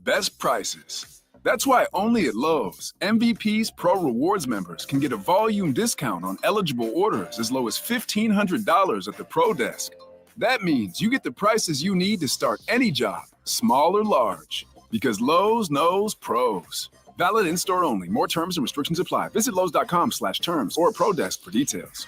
best prices. That's why only at Lowe's, MVP's Pro Rewards members can get a volume discount on eligible orders as low as $1,500 at the Pro Desk. That means you get the prices you need to start any job, small or large, because Lowe's knows pros. Valid in-store only. More terms and restrictions apply. Visit Lowe's.com/terms or Pro Desk for details.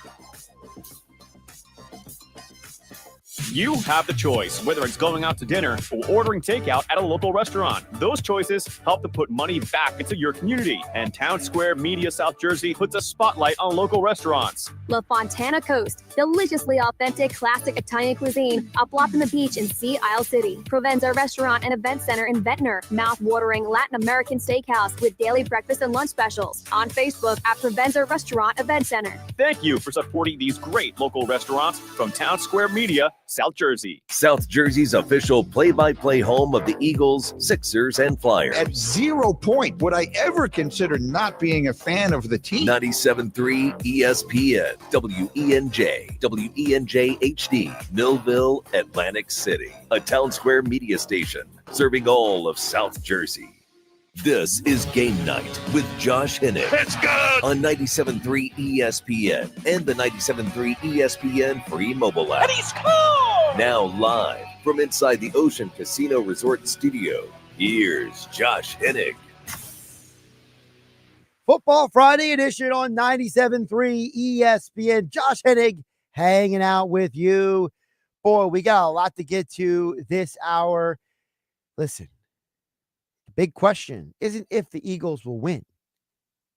You have the choice, whether it's going out to dinner or ordering takeout at a local restaurant. Those choices help to put money back into your community. And Town Square Media South Jersey puts a spotlight on local restaurants. La Fontana Coast, deliciously authentic classic Italian cuisine, a block from the beach in Sea Isle City. Provenza Restaurant and Event Center in Ventnor, mouth-watering Latin American steakhouse with daily breakfast and lunch specials. On Facebook at Provenza Restaurant Event Center. Thank you for supporting these great local restaurants from Town Square Media, South Jersey. South Jersey's official play-by-play home of the Eagles, Sixers, and Flyers. At 0 point would I ever consider not being a fan of the team. 97.3 ESPN, WENJ, WENJ HD, Millville, Atlantic City. A Town Square media station serving all of South Jersey. This is Game Night with Josh Hennig. Let's go! On 97.3 ESPN and the 97.3 ESPN free mobile app. And he scored! Now live from inside the Ocean Casino Resort Studio, here's Josh Hennig. Football Friday edition on 97.3 ESPN. Josh Hennig hanging out with you. Boy, we got a lot to get to this hour. Listen. Big question isn't if the Eagles will win.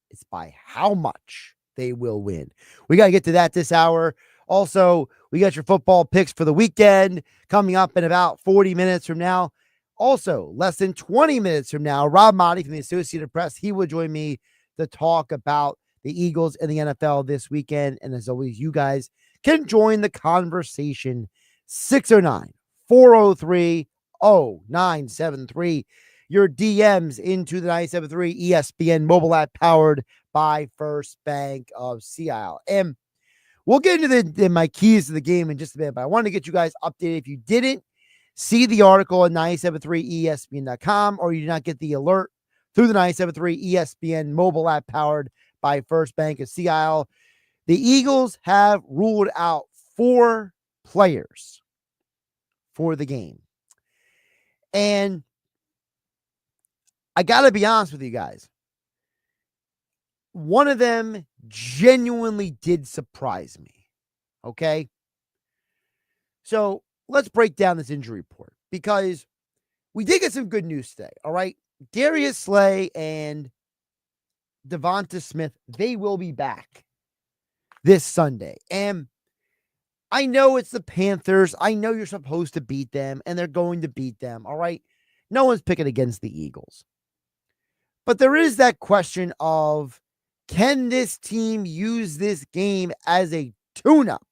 It's by how much they will win. We got to get to that this hour. Also, we got your football picks for the weekend coming up in about 40 minutes from now. Also, less than 20 minutes from now, Rob Maaddi from the Associated Press, he will join me to talk about the Eagles and the NFL this weekend. And as always, you guys can join the conversation. 609-403-0973. Your DMs into the 97.3 ESPN mobile app powered by First Bank of Sea Isle. And we'll get into my keys to the game in just a minute, but I want to get you guys updated. If you didn't see the article at 97.3ESPN.com or you did not get the alert through the 97.3 ESPN mobile app powered by First Bank of Sea Isle, the Eagles have ruled out 4 players for the game. And I got to be honest with you guys. One of them genuinely did surprise me. Okay? So let's break down this injury report because we did get some good news today. All right? Darius Slay and Devonta Smith, they will be back this Sunday. And I know it's the Panthers. I know you're supposed to beat them, and they're going to beat them. All right? No one's picking against the Eagles. But there is that question of, can this team use this game as a tune-up?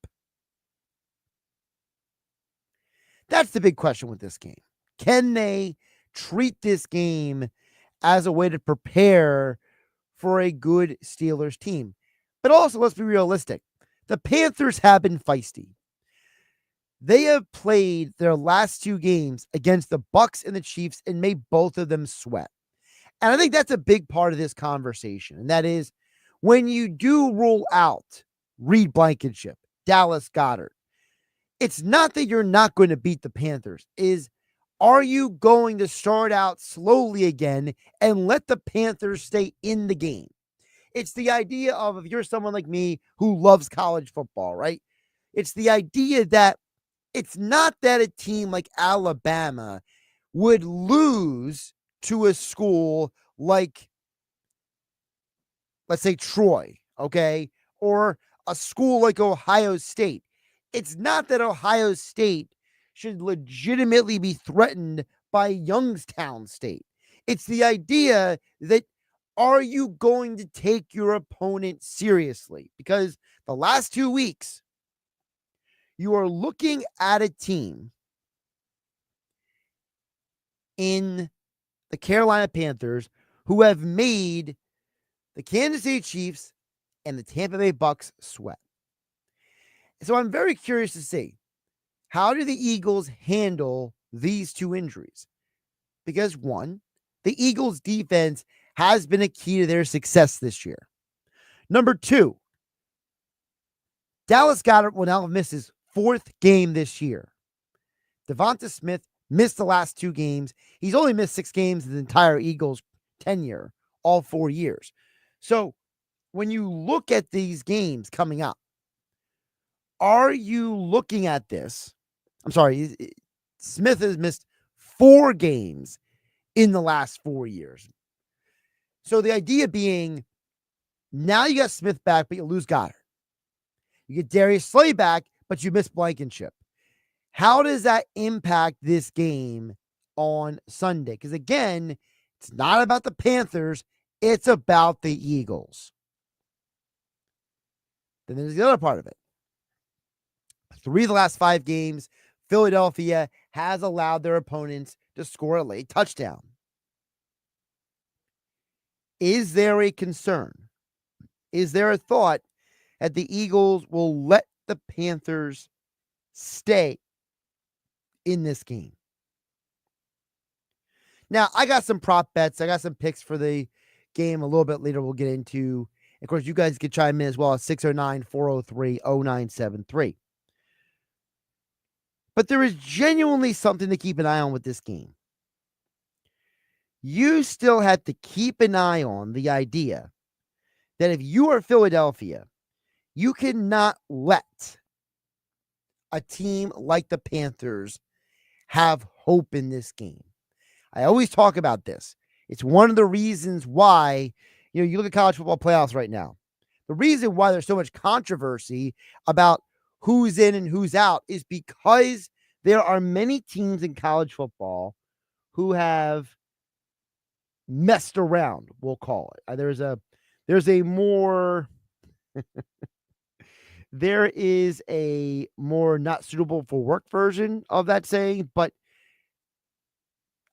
That's the big question with this game. Can they treat this game as a way to prepare for a good Steelers team? But also, let's be realistic. The Panthers have been feisty. They have played their last 2 games against the Bucs and the Chiefs and made both of them sweat. And I think that's a big part of this conversation. And that is when you do rule out Reed Blankenship, Dallas Goedert, it's not that you're not going to beat the Panthers. Are you going to start out slowly again and let the Panthers stay in the game? It's the idea of, if you're someone like me who loves college football, right? It's the idea that it's not that a team like Alabama would lose to a school like, let's say, Troy, okay? Or a school like Ohio State. It's not that Ohio State should legitimately be threatened by Youngstown State. It's the idea that, are you going to take your opponent seriously? Because the last 2 weeks, you are looking at a team in the Carolina Panthers who have made the Kansas City Chiefs and the Tampa Bay Bucs sweat. So I'm very curious to see, how do the Eagles handle these 2 injuries? Because 1, the Eagles' defense has been a key to their success this year. Number 2, Dallas Goedert will now miss his 4th game this year. Devonta Smith missed the last 2 games. He's only missed 6 games in the entire Eagles tenure, all 4 years. So when you look at these games coming up, are you looking at this? I'm sorry, Smith has missed 4 games in the last 4 years. So the idea being, now you got Smith back, but you lose Goddard. You get Darius Slay back, but you miss Blankenship. How does that impact this game on Sunday? Because again, it's not about the Panthers, it's about the Eagles. Then there's the other part of it. 3 of the last 5 games, Philadelphia has allowed their opponents to score a late touchdown. Is there a concern? Is there a thought that the Eagles will let the Panthers stay in this game? Now, I got some prop bets. I got some picks for the game a little bit later we'll get into. Of course, you guys can chime in as well at 609-403-0973. But there is genuinely something to keep an eye on with this game. You still have to keep an eye on the idea that if you are Philadelphia, you cannot let a team like the Panthers have hope in this game. I always talk about this. It's one of the reasons why, you look at college football playoffs right now. The reason why there's so much controversy about who's in and who's out is because there are many teams in college football who have messed around, we'll call it. There is a more not suitable for work version of that saying, but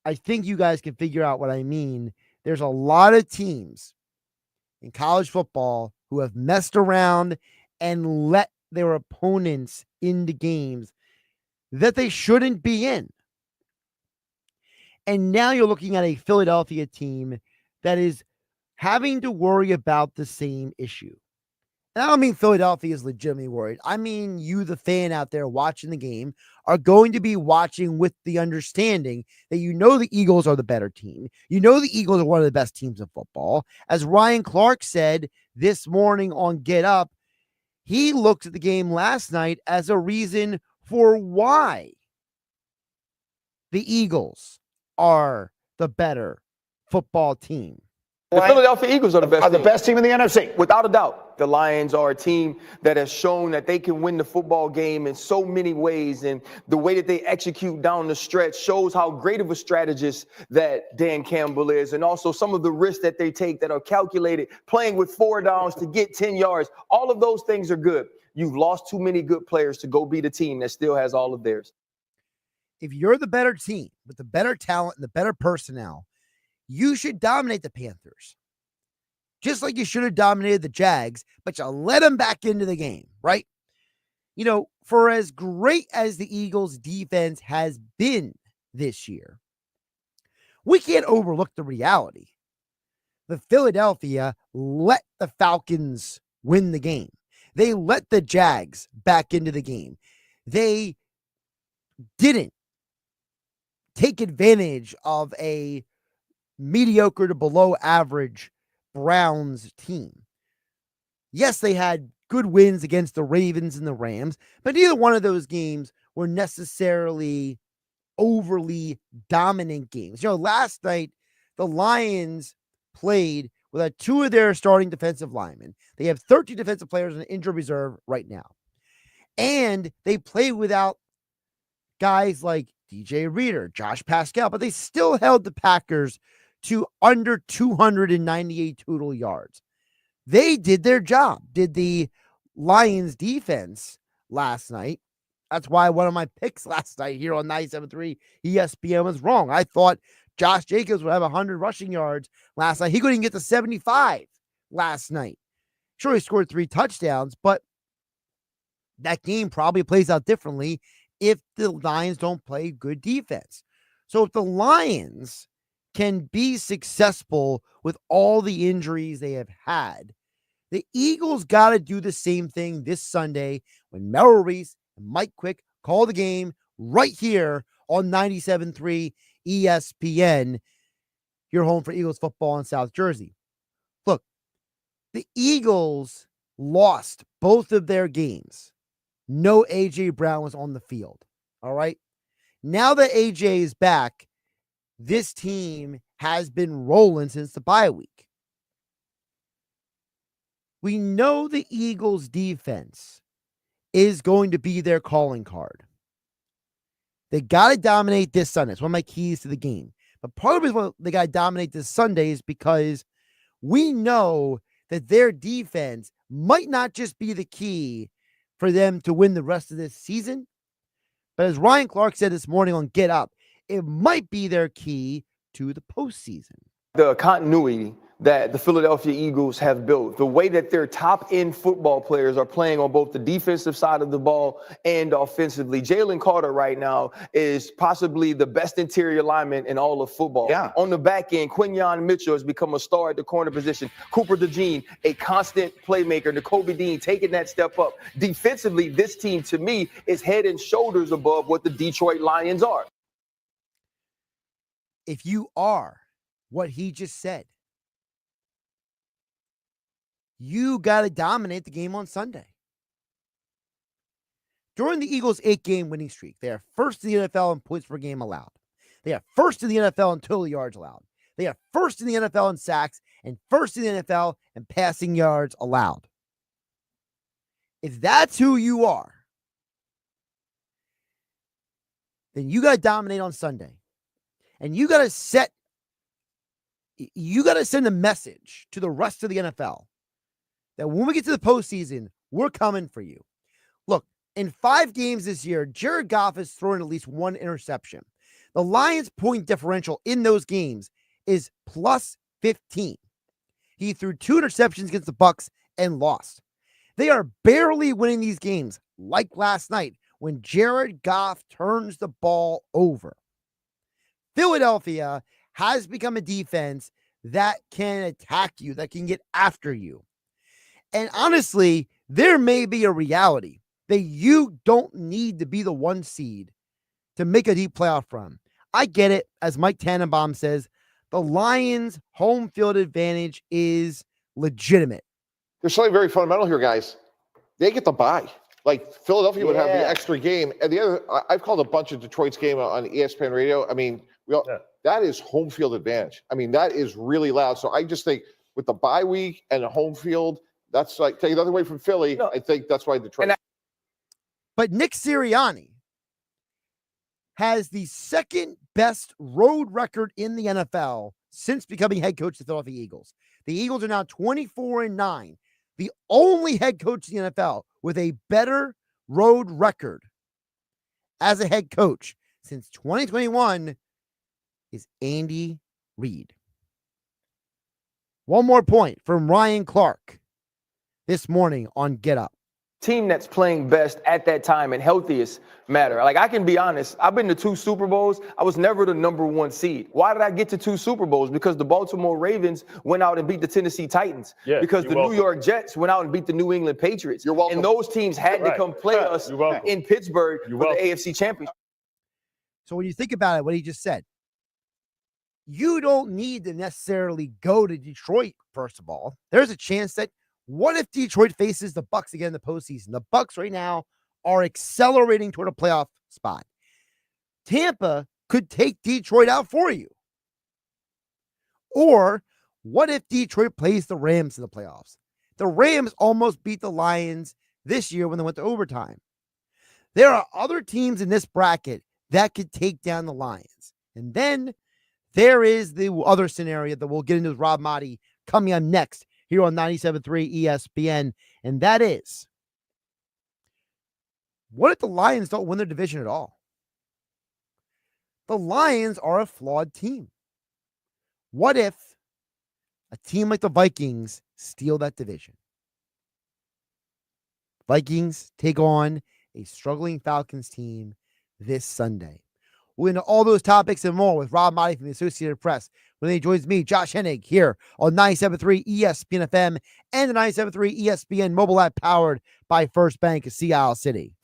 I think you guys can figure out what I mean. There's a lot of teams in college football who have messed around and let their opponents into games that they shouldn't be in. And now you're looking at a Philadelphia team that is having to worry about the same issue. And I don't mean Philadelphia is legitimately worried. I mean, you, the fan out there watching the game, are going to be watching with the understanding that the Eagles are the better team. The Eagles are one of the best teams in football. As Ryan Clark said this morning on Get Up, he looked at the game last night as a reason for why the Eagles are the better football team. The Philadelphia Eagles are the best team in the NFC. Without a doubt. The Lions are a team that has shown that they can win the football game in so many ways. And the way that they execute down the stretch shows how great of a strategist that Dan Campbell is. And also some of the risks that they take that are calculated, playing with 4 downs to get 10 yards. All of those things are good. You've lost too many good players to go beat a team that still has all of theirs. If you're the better team with the better talent and the better personnel, you should dominate the Panthers. Just like you should have dominated the Jags, but you let them back into the game, right? For as great as the Eagles' defense has been this year, we can't overlook the reality. The Philadelphia let the Falcons win the game. They let the Jags back into the game. They didn't take advantage of a mediocre to below average Browns team. Yes, they had good wins against the Ravens and the Rams, but neither one of those games were necessarily overly dominant games. Last night, the Lions played without 2 of their starting defensive linemen. They have 13 defensive players on injured reserve right now. And they play without guys like DJ Reader, Josh Pascal, but they still held the Packers to under 298 total yards. They did their job. Did the Lions defense last night. That's why one of my picks last night here on 97.3 ESPN was wrong. I thought Josh Jacobs would have 100 rushing yards last night. He couldn't get to 75 last night. Sure, he scored 3 touchdowns, but that game probably plays out differently if the Lions don't play good defense. So if the Lions can be successful with all the injuries they have had, the Eagles got to do the same thing this Sunday when Merrill Reese and Mike Quick call the game right here on 97.3 ESPN, your home for Eagles football in South Jersey. Look, the Eagles lost both of their games. No A.J. Brown was on the field. All right. Now that A.J. is back, this team has been rolling since the bye week. We know the Eagles' defense is going to be their calling card. They got to dominate this Sunday. It's one of my keys to the game. But part of the reason they got to dominate this Sunday is because we know that their defense might not just be the key for them to win the rest of this season, but as Ryan Clark said this morning on Get Up, it might be their key to the postseason. The continuity that the Philadelphia Eagles have built, the way that their top-end football players are playing on both the defensive side of the ball and offensively. Jalen Carter right now is possibly the best interior lineman in all of football. Yeah. On the back end, Quinyon Mitchell has become a star at the corner position. Cooper DeJean, a constant playmaker. Nakobe Dean taking that step up. Defensively, this team, to me, is head and shoulders above what the Detroit Lions are. If you are what he just said, you got to dominate the game on Sunday. During the Eagles' 8-game winning streak, they are first in the NFL in points per game allowed. They are first in the NFL in total yards allowed. They are first in the NFL in sacks and first in the NFL in passing yards allowed. If that's who you are, then you got to dominate on Sunday. And you got to send a message to the rest of the NFL that when we get to the postseason, we're coming for you. Look, in 5 games this year, Jared Goff has thrown at least 1 interception. The Lions' point differential in those games is plus 15. He threw 2 interceptions against the Bucs and lost. They are barely winning these games, like last night when Jared Goff turns the ball over. Philadelphia has become a defense that can attack you, that can get after you. And honestly, there may be a reality that you don't need to be the 1 seed to make a deep playoff run. I get it. As Mike Tannenbaum says, the Lions' home field advantage is legitimate. There's something very fundamental here, guys. They get the bye. Like Philadelphia would have the extra game. And the other, I've called a bunch of Detroit's game on ESPN radio. I mean, that is home field advantage. I mean, that is really loud. So I just think with the bye week and the home field, that's like take nothing away from Philly. No. I think that's why Detroit. But Nick Sirianni has the second best road record in the NFL since becoming head coach of the Philadelphia Eagles. The Eagles are now 24-9. The only head coach in the NFL with a better road record as a head coach since 2021 is Andy Reid. One more point from Ryan Clark this morning on Get Up. Team that's playing best at that time and healthiest matter. Like, I can be honest, I've been to 2 Super Bowls. I was never the number 1 seed. Why did I get to 2 Super Bowls? Because the Baltimore Ravens went out and beat the Tennessee Titans. Yeah, because the New York Jets went out and beat the New England Patriots. You're welcome. And those teams had to come play us in Pittsburgh for the AFC Championship. So when you think about it, what he just said, you don't need to necessarily go to Detroit, first of all. There's a chance that what if Detroit faces the Bucs again in the postseason? The Bucs right now are accelerating toward a playoff spot. Tampa could take Detroit out for you. Or what if Detroit plays the Rams in the playoffs? The Rams almost beat the Lions this year when they went to overtime. There are other teams in this bracket that could take down the Lions. And then there is the other scenario that we'll get into with Rob Maaddi coming up next here on 97.3 ESPN, and that is, what if the Lions don't win their division at all? The Lions are a flawed team. What if a team like the Vikings steal that division? Vikings take on a struggling Falcons team this Sunday. We'll into all those topics and more with Rob Maaddi from the Associated Press when he joins me, Josh Hennig, here on 97.3 ESPN FM and the 97.3 ESPN mobile app powered by First Bank of Sea Isle City.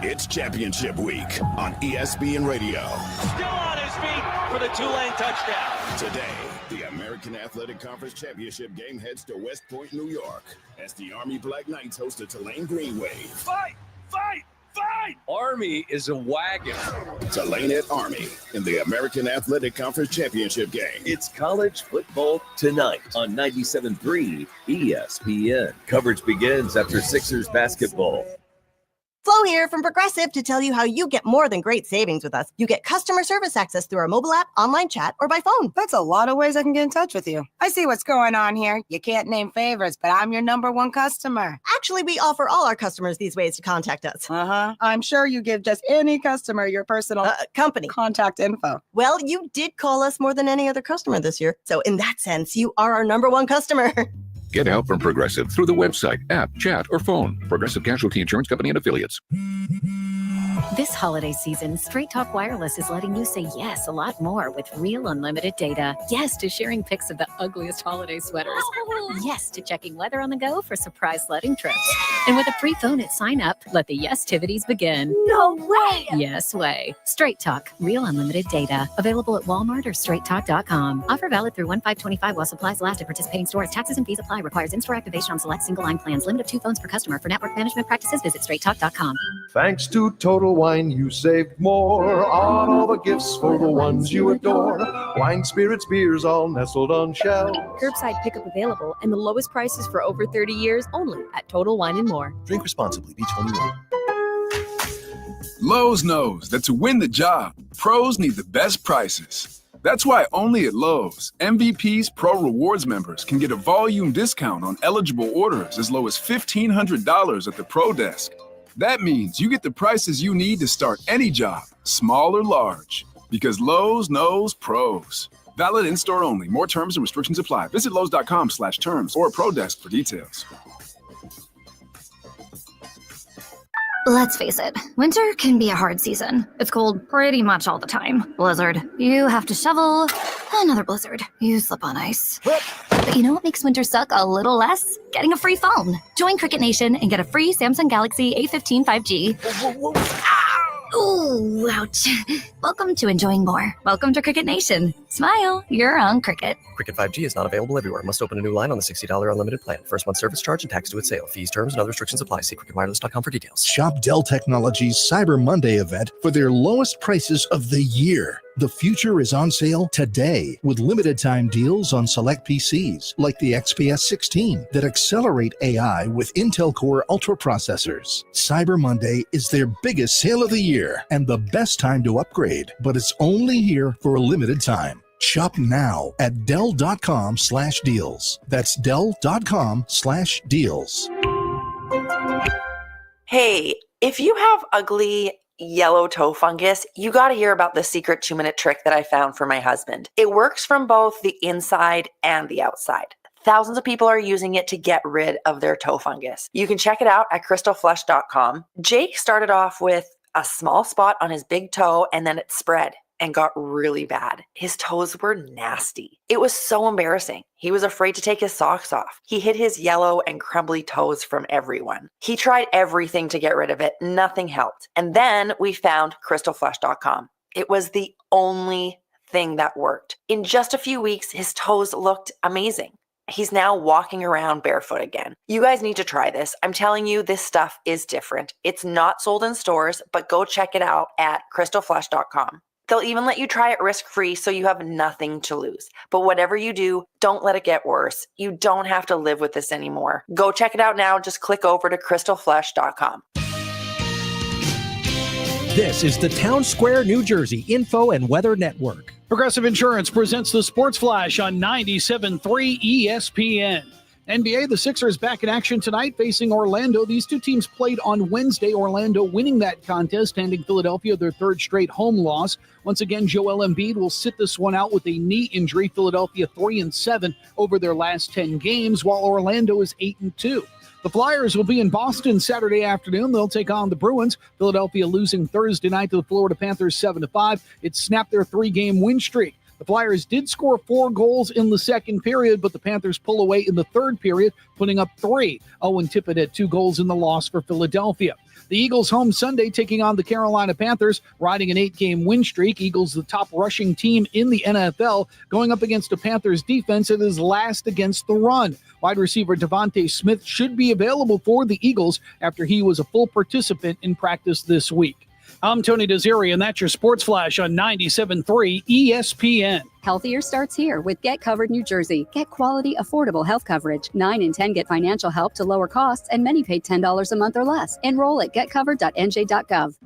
It's championship week on ESPN Radio. Still on his feet for the Tulane touchdown. Today, the American Athletic Conference Championship game heads to West Point, New York, as the Army Black Knights host a Tulane Green Wave. Fight! Fight! Fight! Army is a wagon. Tulane at Army in the American Athletic Conference Championship game. It's college football tonight on 97.3 ESPN. Coverage begins after Sixers basketball. Flo here from Progressive to tell you how you get more than great savings with us. You get customer service access through our mobile app, online chat, or by phone. That's a lot of ways I can get in touch with you. I see what's going on here. You can't name favorites, but I'm your number one customer. Actually, we offer all our customers these ways to contact us. I'm sure you give just any customer your personal company contact info. Well, you did call us more than any other customer this year. So in that sense, you are our number one customer. Get help from Progressive through the website, app, chat, or phone. Progressive Casualty Insurance Company and Affiliates. This holiday season, Straight Talk Wireless is letting you say yes a lot more with real unlimited data. Yes to sharing pics of the ugliest holiday sweaters. Yes to checking weather on the go for surprise sledding trips. And with a free phone at sign up, let the yes-tivities begin. No way! Yes way. Straight Talk, real unlimited data. Available at Walmart or straighttalk.com. Offer valid through 1/5/25 while supplies last at participating stores. Taxes and fees apply. Requires in-store activation on select single line plans. Limit of 2 phones per customer. For network management practices, visit straighttalk.com. Thanks to Total Wine, you saved more on all the gifts for the ones you adore. Wine, spirits, beers, all nestled on shelves. Curbside pickup available and the lowest prices for over 30 years only at Total Wine & More. Drink responsibly. B21. Lowe's knows that to win the job, pros need the best prices. That's why only at Lowe's, MVP's Pro Rewards members can get a volume discount on eligible orders as low as $1,500 at the Pro Desk. That means you get the prices you need to start any job, small or large, because Lowe's knows pros. Valid in-store only. More terms and restrictions apply. Visit Lowe's.com/terms or Pro Desk for details. Let's face it, winter can be a hard season. It's cold pretty much all the time. Blizzard, you have to shovel. Another blizzard, you slip on ice. But you know what makes winter suck a little less? Getting a free phone. Join Cricket Nation and get a free Samsung Galaxy A15 5G. Ooh, ouch. Welcome to enjoying more. Welcome to Cricket Nation. Smile, you're on Cricket. Cricket 5G is not available everywhere. Must open a new line on the $60 unlimited plan. First month service charge and tax due at sale. Fees, terms, and other restrictions apply. See cricketwireless.com for details. Shop Dell Technologies Cyber Monday event for their lowest prices of the year. The future is on sale today with limited time deals on select PCs like the XPS 16 that accelerate AI with Intel Core Ultra processors. Cyber Monday is their biggest sale of the year and the best time to upgrade, but it's only here for a limited time. Shop now at Dell.com/deals. That's Dell.com/deals. Hey, if you have ugly yellow toe fungus, you got to hear about the secret 2-minute trick that I found for my husband. It works from both the inside and the outside. Thousands of people are using it to get rid of their toe fungus. You can check it out at crystalflesh.com. Jake started off with a small spot on his big toe and then it spread and got really bad. His toes were nasty. It was so embarrassing. He was afraid to take his socks off. He hid his yellow and crumbly toes from everyone. He tried everything to get rid of it. Nothing helped. And then we found crystalflesh.com. It was the only thing that worked. In just a few weeks, his toes looked amazing. He's now walking around barefoot again. You guys need to try this. I'm telling you, this stuff is different. It's not sold in stores, but go check it out at crystalflesh.com. They'll even let you try it risk-free so you have nothing to lose. But whatever you do, don't let it get worse. You don't have to live with this anymore. Go check it out now. Just click over to crystalflesh.com. This is the Town Square, New Jersey Info and Weather Network. Progressive Insurance presents the Sports Flash on 97.3 ESPN. NBA, the Sixers back in action tonight facing Orlando. These two teams played on Wednesday, Orlando winning that contest, handing Philadelphia their third straight home loss. Once again, Joel Embiid will sit this one out with a knee injury. Philadelphia 3-7 over their last 10 games, while Orlando is 8-2. The Flyers will be in Boston Saturday afternoon. They'll take on the Bruins. Philadelphia losing Thursday night to the Florida Panthers 7-5. It snapped their 3-game win streak. The Flyers did score 4 goals in the second period, but the Panthers pull away in the third period, putting up 3. Owen Tippett had 2 goals in the loss for Philadelphia. The Eagles home Sunday taking on the Carolina Panthers, riding an 8-game win streak. Eagles, the top rushing team in the NFL, going up against a Panthers defense that is last against the run. Wide receiver Devontae Smith should be available for the Eagles after he was a full participant in practice this week. I'm Tony Desiri, and that's your Sports Flash on 97.3 ESPN. Healthier starts here with Get Covered New Jersey. Get quality, affordable health coverage. 9 in 10 get financial help to lower costs, and many pay $10 a month or less. Enroll at getcovered.nj.gov.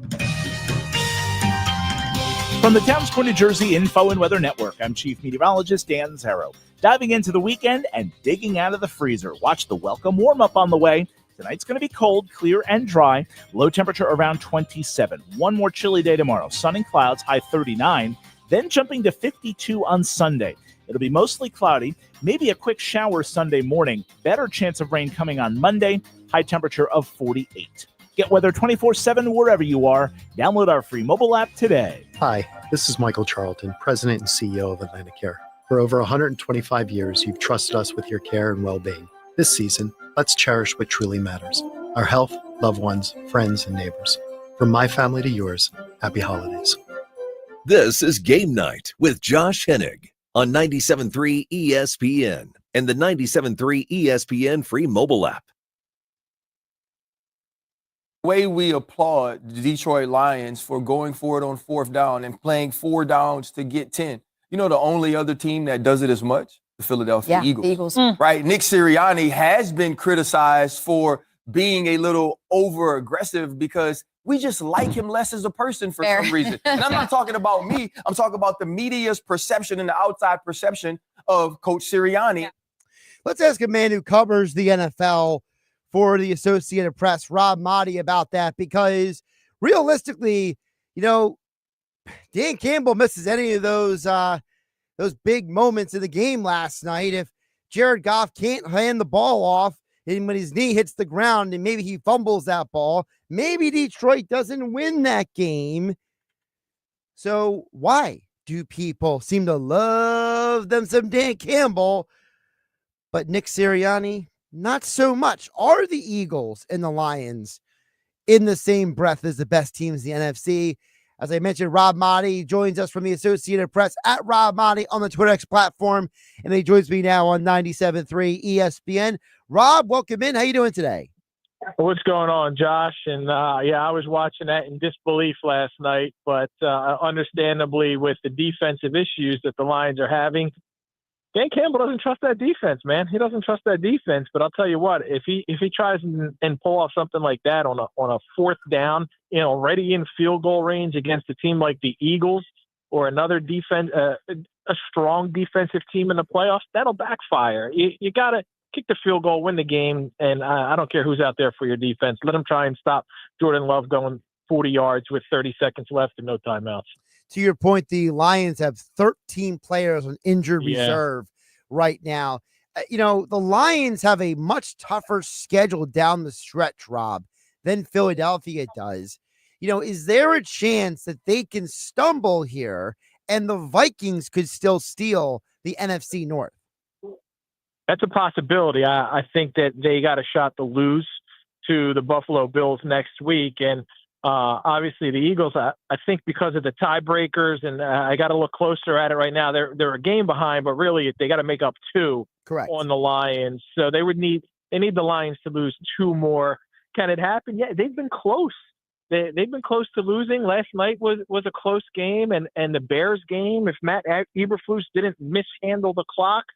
From the Town Square, New Jersey Info and Weather Network, I'm Chief Meteorologist Dan Zero. Diving into the weekend and digging out of the freezer. Watch the welcome warm-up on the way. Tonight's going to be cold, clear, and dry. Low temperature around 27. One more chilly day tomorrow. Sun and clouds, high 39. Then jumping to 52 on Sunday. It'll be mostly cloudy. Maybe a quick shower Sunday morning. Better chance of rain coming on Monday. High temperature of 48. Get weather 24/7 wherever you are. Download our free mobile app today. Hi, this is Michael Charlton, President and CEO of Atlantic Care. For over 125 years, you've trusted us with your care and well-being. This season, let's cherish what truly matters: our health, loved ones, friends, and neighbors. From my family to yours, happy holidays. This is Game Night with Josh Hennig on 97.3 ESPN and the 97.3 ESPN free mobile app. The way we applaud the Detroit Lions for going for it on 4th down and playing 4 downs to get 10. You know the only other team that does it as much? The Philadelphia Eagles. The Eagles. Right? Nick Sirianni has been criticized for being a little over-aggressive because we just like him less as a person for some reason. And I'm not talking about me. I'm talking about the media's perception and the outside perception of Coach Sirianni. Let's ask a man who covers the NFL for the Associated Press, Rob Maaddi, about that, because realistically, you know, Dan Campbell misses any of those big moments in the game last night. If Jared Goff can't hand the ball off, and when his knee hits the ground and maybe he fumbles that ball, maybe Detroit doesn't win that game. So why do people seem to love them some Dan Campbell, but Nick Sirianni, not so much? Are the Eagles and the Lions in the same breath as the best teams in the NFC? As I mentioned, Rob Maaddi joins us from the Associated Press at Rob Maaddi on the Twitter X platform, and he joins me now on 97.3 ESPN. Rob, welcome in. How you doing today? What's going on, Josh? And yeah, I was watching that in disbelief last night, but understandably with the defensive issues that the Lions are having, Dan Campbell doesn't trust that defense, man. He doesn't trust that defense. But I'll tell you what, if he tries and pull off something like that on a 4th down, you know, already in field goal range against a team like the Eagles or another defense, a strong defensive team in the playoffs, that'll backfire. You got to kick the field goal, win the game, and I don't care who's out there for your defense. Let them try and stop Jordan Love going 40 yards with 30 seconds left and no timeouts. To your point, the Lions have 13 players on injured reserve right now. You know, the Lions have a much tougher schedule down the stretch, Rob, than Philadelphia does. You know, is there a chance that they can stumble here and the Vikings could still steal the NFC North? That's a possibility. I think that they got a shot to lose to the Buffalo Bills next week. And obviously the Eagles, I think because of the tiebreakers, and I got to look closer at it right now, they're a game behind, but really they got to make up 2 on the Lions. So they need the Lions to lose 2 more. Can it happen? Yeah, they've been close. They've been close to losing. Last night was a close game, and the Bears game, if Matt Eberflus didn't mishandle the clock,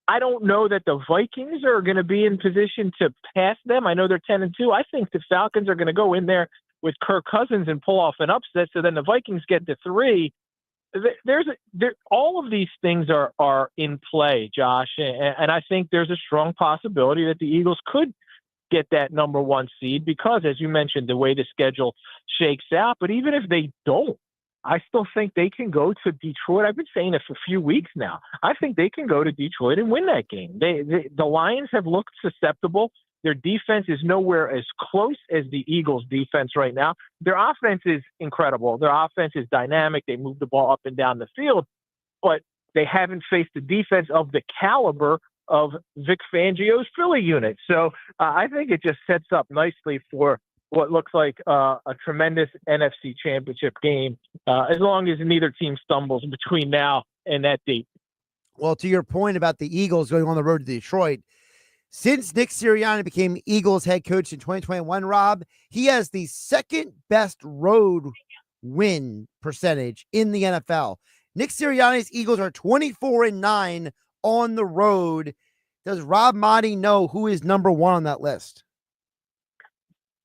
I don't know that the Vikings are going to be in position to pass them. I know they're 10-2. I think the Falcons are going to go in there with Kirk Cousins and pull off an upset. So then the Vikings get to 3. All of these things are in play, Josh. And I think there's a strong possibility that the Eagles could get that number 1 seed because, as you mentioned, the way the schedule shakes out. But even if they don't, I still think they can go to Detroit. I've been saying it for a few weeks now. I think they can go to Detroit and win that game. The Lions have looked susceptible. Their defense is nowhere as close as the Eagles' defense right now. Their offense is incredible. Their offense is dynamic. They move the ball up and down the field, but they haven't faced the defense of the caliber of Vic Fangio's Philly unit. So I think it just sets up nicely for what looks like a tremendous NFC championship game, as long as neither team stumbles between now and that date. Well, to your point about the Eagles going on the road to Detroit, since Nick Sirianni became Eagles head coach in 2021, Rob, he has the second best road win percentage in the NFL. Nick Sirianni's Eagles are 24-9 on the road. Does Rob Maaddi know who is number one on that list?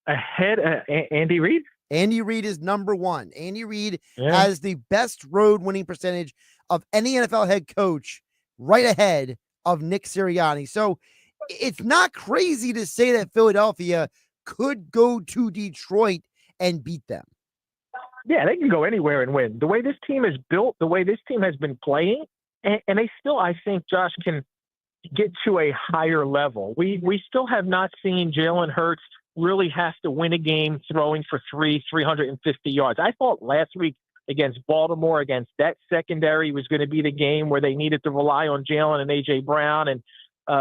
Ahead, Andy Reid? Andy Reid is number one. Andy Reid has the best road winning percentage of any NFL head coach, right ahead of Nick Sirianni. So it's not crazy to say that Philadelphia could go to Detroit and beat them. Yeah, they can go anywhere and win. The way this team is built, the way this team has been playing, and they still, I think, Josh, can get to a higher level. We still have not seen Jalen Hurts really have to win a game throwing for 350 yards. I thought last week against Baltimore, against that secondary, was going to be the game where they needed to rely on Jalen and A.J. Brown, and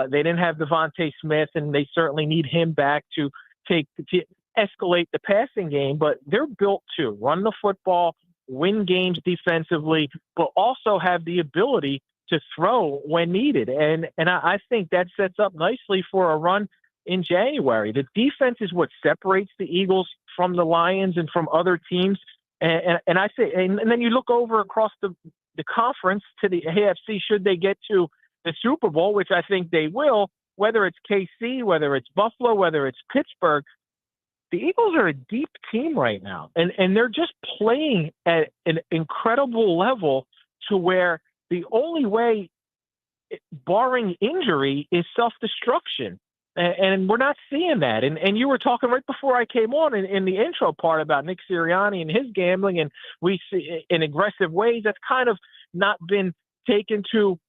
they didn't have Devontae Smith, and they certainly need him back to escalate the passing game. But they're built to run the football, win games defensively, but also have the ability to throw when needed. And I think that sets up nicely for a run in January. The defense is what separates the Eagles from the Lions and from other teams. And I say, and then you look over across the conference to the AFC, should they get to the Super Bowl, which I think they will, whether it's KC, whether it's Buffalo, whether it's Pittsburgh, the Eagles are a deep team right now. And they're just playing at an incredible level to where the only way, barring injury, is self-destruction. And we're not seeing that. And you were talking right before I came on in the intro part about Nick Sirianni and his gambling, and we see in aggressive ways. That's kind of not been taken to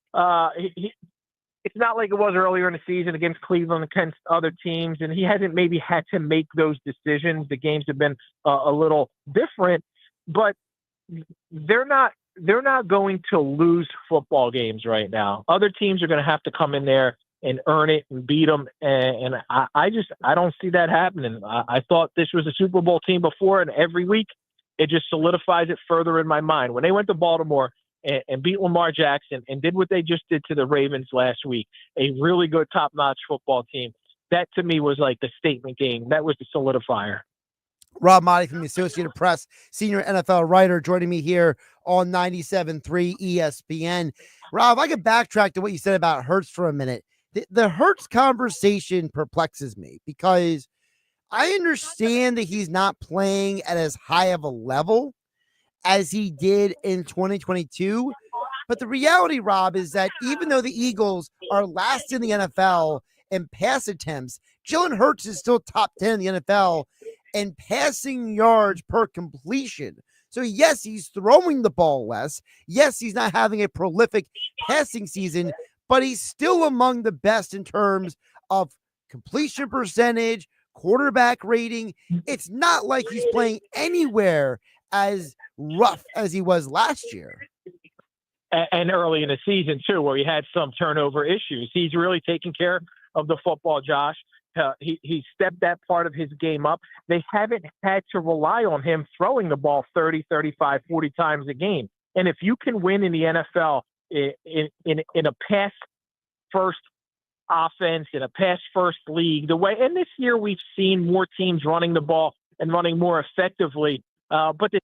it's not like it was earlier in the season against Cleveland, against other teams, and he hasn't maybe had to make those decisions. The games have been a little different, but they're not going to lose football games right now. Other teams are going to have to come in there and earn it and beat them, and I don't see that happening. I thought this was a Super Bowl team before, and every week it just solidifies it further in my mind. When they went to Baltimore and beat Lamar Jackson and did what they just did to the Ravens last week, a really good top-notch football team, that to me was like the statement game. That was the solidifier. Rob Maaddi from the Associated Press, senior NFL writer, joining me here on 97.3 ESPN. Rob, I could backtrack to what you said about Hurts for a minute. The Hurts conversation perplexes me because I understand that he's not playing at as high of a level as he did in 2022. But the reality, Rob, is that even though the Eagles are last in the NFL in pass attempts, Jalen Hurts is still top 10 in the NFL in passing yards per completion. So yes, he's throwing the ball less. Yes, he's not having a prolific passing season, but he's still among the best in terms of completion percentage, quarterback rating. It's not like he's playing anywhere as rough as he was last year. And early in the season, too, where he had some turnover issues. He's really taking care of the football, Josh. He stepped that part of his game up. They haven't had to rely on him throwing the ball 30, 35, 40 times a game. And if you can win in the NFL in a pass-first offense, in a pass-first league, the way, and this year we've seen more teams running the ball and running more effectively, but just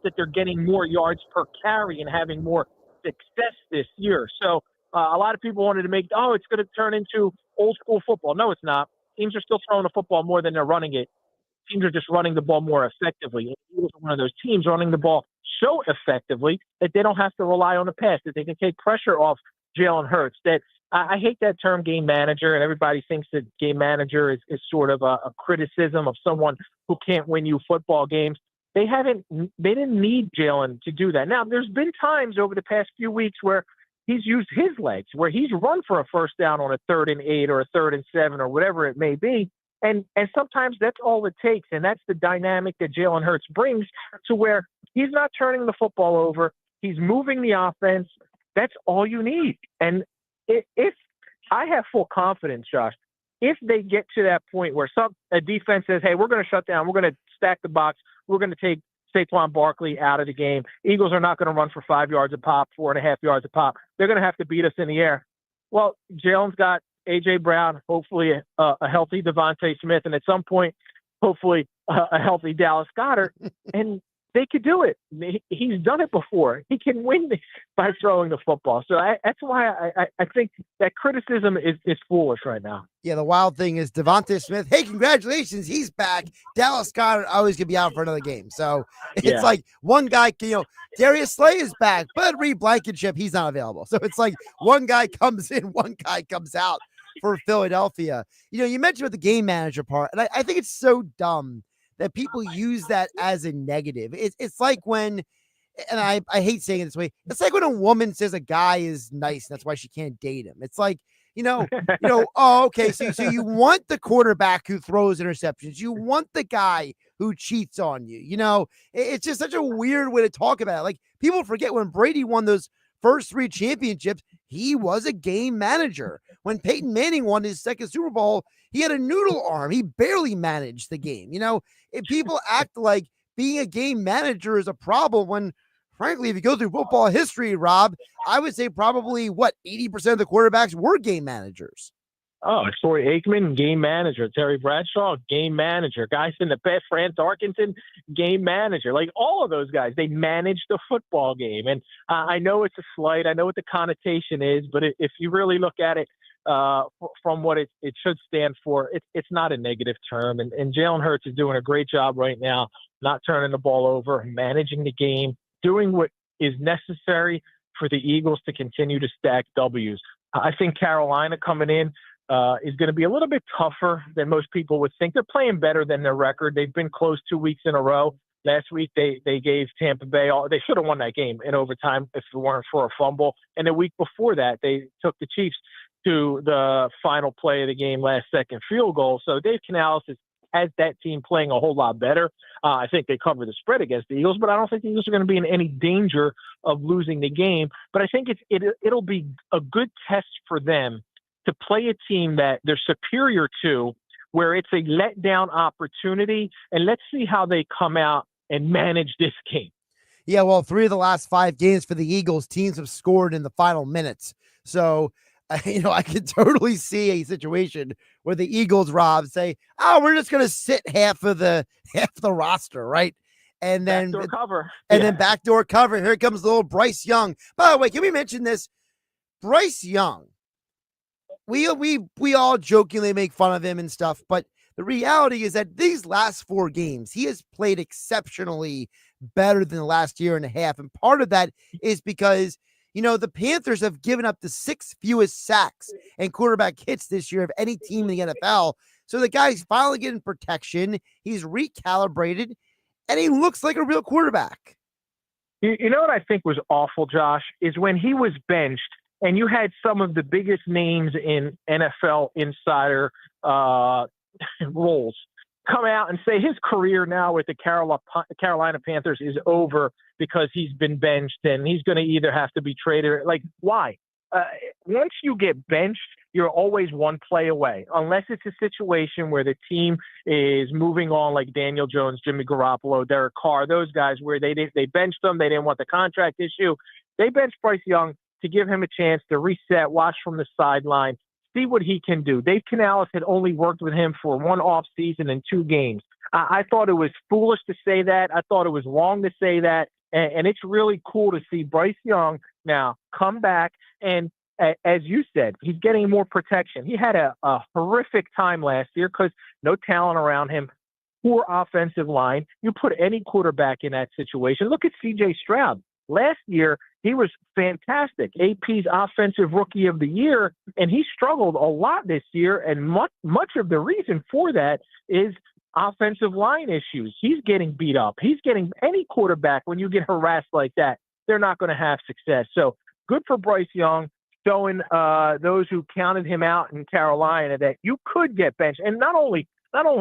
that they're getting more yards per carry and having more success this year. So a lot of people wanted to make, it's going to turn into old school football. No, it's not. Teams are still throwing the football more than they're running it. Teams are just running the ball more effectively. And the Eagles are one of those teams running the ball so effectively that they don't have to rely on the pass, that they can take pressure off Jalen Hurts, that I hate that term game manager, and everybody thinks that game manager is sort of a criticism of someone who can't win you football games. They didn't need Jalen to do that. Now, there's been times over the past few weeks where he's used his legs, where he's run for a first down on a 3rd and 8 or a 3rd and 7 or whatever it may be. And sometimes that's all it takes. And that's the dynamic that Jalen Hurts brings to where he's not turning the football over. He's moving the offense. That's all you need. And if I have full confidence, Josh, if they get to that point where a defense says, hey, we're going to shut down, we're going to stack the box, we're going to take Saquon Barkley out of the game. Eagles are not going to run for 5 yards a pop, 4.5 yards a pop. They're going to have to beat us in the air. Well, Jalen's got A.J. Brown, hopefully a healthy Devontae Smith, and at some point, hopefully a healthy Dallas Goedert, and they could do it. He's done it before. He can win by throwing the football. So that's why I think that criticism is foolish right now. Yeah, the wild thing is Devontae Smith. Hey, congratulations, he's back. Dallas Goedert always gonna be out for another game. So it's like one guy, Darius Slay is back, but Reed Blankenship, he's not available. So it's like one guy comes in, one guy comes out for Philadelphia. You mentioned about the game manager part, and I think it's so dumb that people use that as a negative. It's like when, and I hate saying it this way, it's like when a woman says a guy is nice, and that's why she can't date him. It's like, oh, okay, so you want the quarterback who throws interceptions. You want the guy who cheats on you. It's just such a weird way to talk about it. Like, people forget when Brady won those first 3 championships, he was a game manager. When Peyton Manning won his second Super Bowl, he had a noodle arm. He barely managed the game. If people act like being a game manager is a problem when, frankly, if you go through football history, Rob, I would say probably 80% of the quarterbacks were game managers. Oh, Troy Aikman, game manager. Terry Bradshaw, game manager. Guys in the past, Fran Tarkenton, game manager. Like, all of those guys, they managed the football game. And I know it's a slight. I know what the connotation is. But if you really look at it from what it should stand for, it's not a negative term. And Jalen Hurts is doing a great job right now, not turning the ball over, managing the game, doing what is necessary for the Eagles to continue to stack W's. I think Carolina coming in is going to be a little bit tougher than most people would think. They're playing better than their record. They've been close 2 weeks in a row. Last week, they gave Tampa Bay they should have won that game in overtime if it weren't for a fumble. And the week before that, they took the Chiefs to the final play of the game, last second field goal. So Dave Canales has that team playing a whole lot better. I think they cover the spread against the Eagles, but I don't think the Eagles are going to be in any danger of losing the game. But I think it'll be a good test for them to play a team that they're superior to, where it's a letdown opportunity, and let's see how they come out and manage this game. Yeah, well, 3 of the last 5 games for the Eagles, teams have scored in the final minutes. So, I can totally see a situation where the Eagles, Rob, say, "Oh, we're just going to sit half the roster, right?" And then backdoor cover, then backdoor cover. Here comes little Bryce Young. By the way, can we mention this? Bryce Young. We all jokingly make fun of him and stuff, but the reality is that these last 4 games, he has played exceptionally better than the last year and a half. And part of that is because, the Panthers have given up the 6th fewest sacks and quarterback hits this year of any team in the NFL. So the guy's finally getting protection. He's recalibrated, and he looks like a real quarterback. You know what I think was awful, Josh, is when he was benched and you had some of the biggest names in NFL insider roles come out and say his career now with the Carolina Panthers is over because he's been benched and he's going to either have to be traded. Like, why? Once you get benched, you're always one play away, unless it's a situation where the team is moving on, like Daniel Jones, Jimmy Garoppolo, Derek Carr, those guys where they benched them. They didn't want the contract issue. They benched Bryce Young to give him a chance to reset, watch from the sideline, see what he can do. Dave Canales had only worked with him for 1 off season and 2 games. I thought it was foolish to say that. I thought it was wrong to say that. And it's really cool to see Bryce Young now come back. And as you said, he's getting more protection. He had a horrific time last year because no talent around him, poor offensive line. You put any quarterback in that situation. Look at C.J. Stroud. Last year, he was fantastic. AP's Offensive Rookie of the Year, and he struggled a lot this year, and much of the reason for that is offensive line issues. He's getting beat up. He's getting any quarterback, when you get harassed like that, they're not going to have success. So good for Bryce Young, showing those who counted him out in Carolina that you could get benched. And not only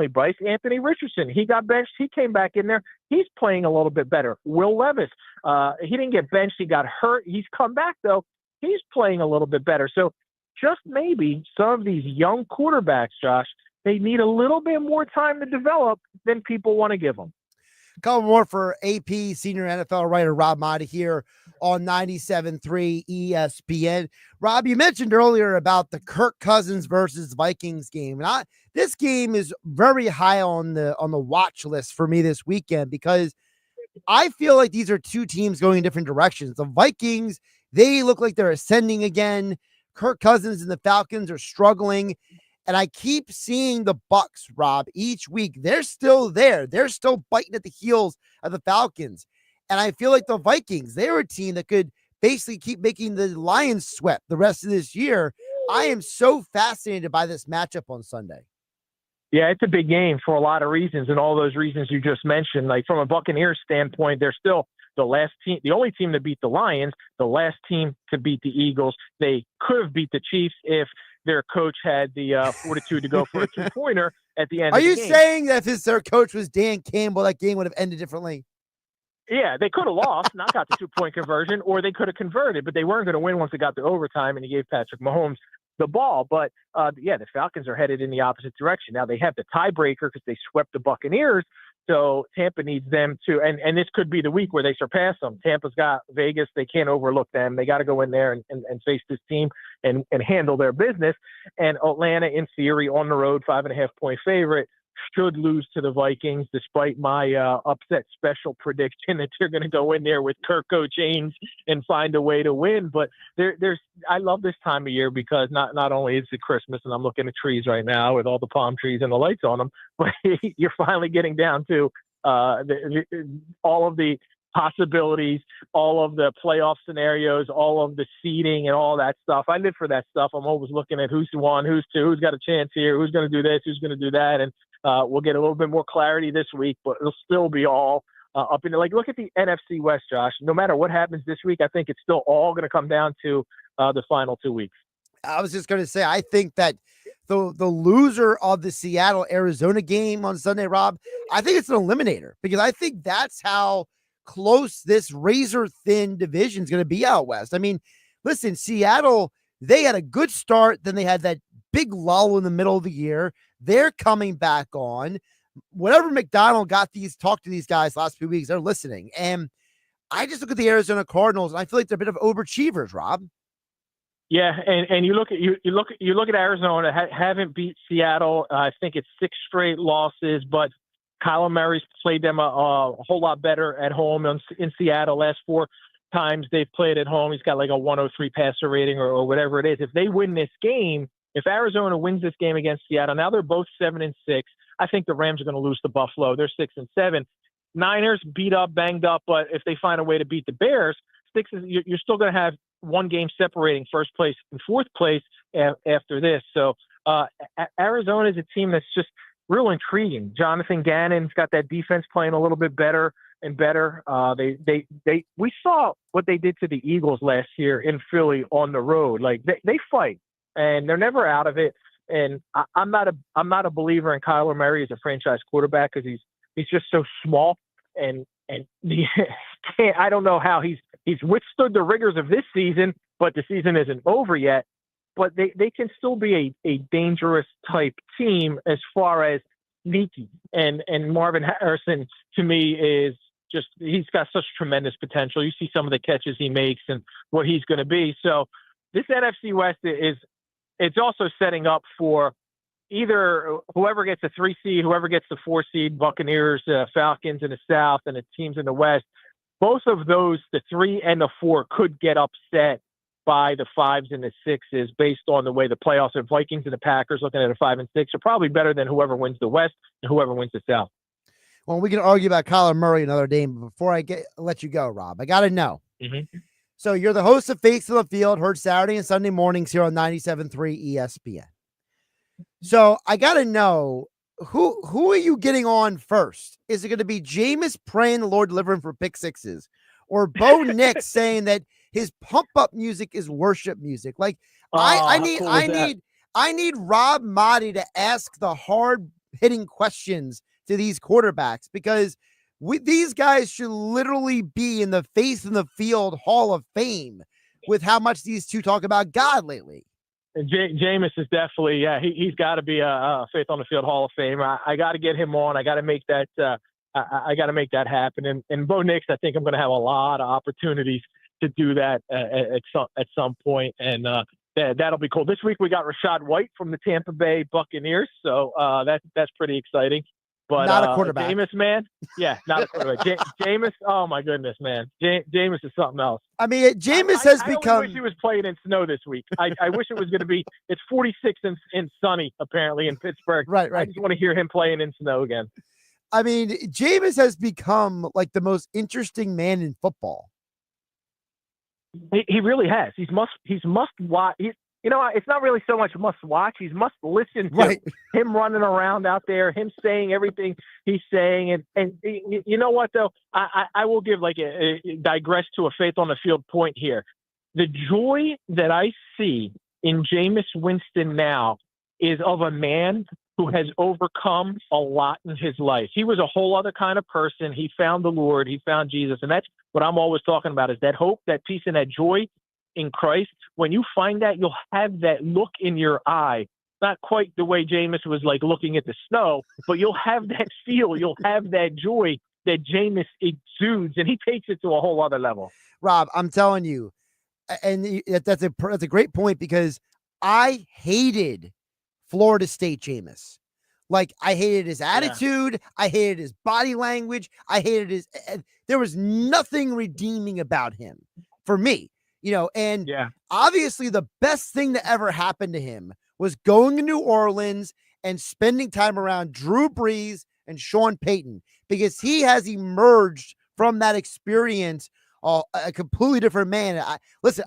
Bryce, Anthony Richardson, he got benched. He came back in there. He's playing a little bit better. Will Levis, he didn't get benched. He got hurt. He's come back, though. He's playing a little bit better. So just maybe some of these young quarterbacks, Josh, they need a little bit more time to develop than people want to give them. A couple more for AP senior NFL writer Rob Maaddi here on 97.3 ESPN. Rob, you mentioned earlier about the Kirk Cousins versus Vikings game. And this game is very high on the watch list for me this weekend because I feel like these are two teams going in different directions. The Vikings, they look like they're ascending again. Kirk Cousins and the Falcons are struggling. And I keep seeing the Bucs, Rob, each week. They're still there. They're still biting at the heels of the Falcons. And I feel like the Vikings, they're a team that could basically keep making the Lions sweat the rest of this year. I am so fascinated by this matchup on Sunday. Yeah, it's a big game for a lot of reasons, and all those reasons you just mentioned. Like from a Buccaneers standpoint, they're still the last team, the only team to beat the Lions, the last team to beat the Eagles. They could have beat the Chiefs if their coach had the fortitude to go for a two-pointer at the end of the game. Are you saying that if their coach was Dan Campbell, that game would have ended differently? Yeah, they could have lost, not got the two-point conversion, or they could have converted, but they weren't going to win once it got to overtime, and he gave Patrick Mahomes the ball. But, the Falcons are headed in the opposite direction. Now, they have the tiebreaker because they swept the Buccaneers, so Tampa needs them to – and this could be the week where they surpass them. Tampa's got Vegas. They can't overlook them. They got to go in there and face this team and handle their business. And Atlanta, in theory, on the road, 5.5-point favorite, should lose to the Vikings, despite my upset special prediction that they're going to go in there with Kirk Cousins and find a way to win. But I love this time of year because not only is it Christmas, and I'm looking at trees right now with all the palm trees and the lights on them, but you're finally getting down to all of the possibilities, all of the playoff scenarios, all of the seeding and all that stuff. I live for that stuff. I'm always looking at who's one, who's two, who's got a chance here, who's going to do this, who's going to do that. And we'll get a little bit more clarity this week, but it'll still be all up in the, like, look at the NFC West, Josh. No matter what happens this week, I think it's still all going to come down to the final 2 weeks. I was just going to say, I think that the loser of the Seattle-Arizona game on Sunday, Rob, I think it's an eliminator because I think that's how close this razor-thin division is going to be out west. I mean, listen, Seattle, they had a good start. Then they had that big lull in the middle of the year. They're coming back on. Whatever McDonald talked to these guys last few weeks, they're listening. And I just look at the Arizona Cardinals, and I feel like they're a bit of overachievers, Rob. Yeah, and you look at Arizona, haven't beat Seattle. I think it's 6 straight losses, but Kyler Murray's played them a whole lot better at home in Seattle. Last 4 times they've played at home, he's got like a 103 passer rating or whatever it is. If they win this game, if Arizona wins this game against Seattle, now they're both 7-6. I think the Rams are going to lose to Buffalo. They're 6-7. Niners beat up, banged up, but if they find a way to beat the Bears, you're still going to have one game separating first place and fourth place after this. So Arizona is a team that's just real intriguing. Jonathan Gannon's got that defense playing a little bit better and better. We saw what they did to the Eagles last year in Philly on the road. Like they fight and they're never out of it. And I'm not a believer in Kyler Murray as a franchise quarterback because he's just so small and I don't know how he's withstood the rigors of this season, but the season isn't over yet. But they can still be a dangerous type team as far as sneaky. And Marvin Harrison, to me, is just – he's got such tremendous potential. You see some of the catches he makes and what he's going to be. So this NFC West it's also setting up for either whoever gets the 3 seed, whoever gets the 4 seed, Buccaneers, Falcons in the South, and the teams in the West. Both of those, the 3 and the 4, could get upset by the 5s and the 6s based on the way the playoffs are. Vikings and the Packers, looking at a 5 and 6, are probably better than whoever wins the West and whoever wins the South. Well, we can argue about Kyler Murray another day, but before I let you go, Rob, I got to know. So you're the host of Face on the Field, heard Saturday and Sunday mornings here on 97.3 ESPN. So I got to know, who are you getting on first? Is it going to be Jameis praying the Lord deliver him for pick sixes, or Bo Nix saying that his pump up music is worship music? Like I need Rob Maaddi to ask the hard hitting questions to these quarterbacks, because these guys should literally be in the Face in the Field Hall of Fame with how much these two talk about God lately. Jameis is definitely, he's got to be a Faith on the Field Hall of Fame. I got to get him on. I got to make that. I got to make that happen. And Bo Nix, I think I'm going to have a lot of opportunities to do that at some point. And that'll be cool. This week we got Rachaad White from the Tampa Bay Buccaneers, so that's pretty exciting. But not a quarterback. Jameis, man. Yeah, not a quarterback. Jameis, oh my goodness, man. Jameis is something else. I mean, Jameis has become. I wish he was playing in snow this week. I wish it was going to be. It's 46 and sunny apparently in Pittsburgh. Right. I just want to hear him playing in snow again. I mean, Jameis has become like the most interesting man in football. He really has. He's must watch. It's not really so much must watch. He's must listen to him running around out there, him saying everything he's saying. And you know what, though? I will give digress to a Faith on the Field point here. The joy that I see in Jameis Winston now is of a man who has overcome a lot in his life. He was a whole other kind of person. He found the Lord. He found Jesus. And that's what I'm always talking about, is that hope, that peace, and that joy in Christ. When you find that, you'll have that look in your eye, not quite the way Jameis was like looking at the snow, but you'll have that feel, you'll have that joy that Jameis exudes, and he takes it to a whole other level. Rob, I'm telling you, and that's a great point, because I hated Florida State Jameis. Like, I hated his attitude. Yeah. I hated his body language. I hated there was nothing redeeming about him for me. And obviously the best thing that ever happened to him was going to New Orleans and spending time around Drew Brees and Sean Payton, because he has emerged from that experience a completely different man. I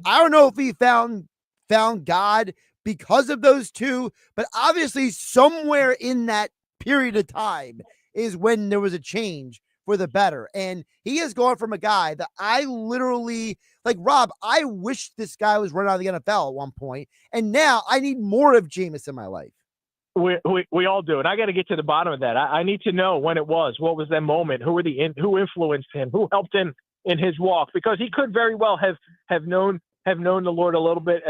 don't know if he found God because of those two, but obviously somewhere in that period of time is when there was a change for the better. And he has gone from a guy that I literally, like, Rob, I wish this guy was running out of the NFL at one point, and now I need more of Jameis in my life. We all do, and I got to get to the bottom of that. I need to know when it was. What was that moment? Who influenced him? Who helped him in his walk? Because he could very well have known the Lord a little bit,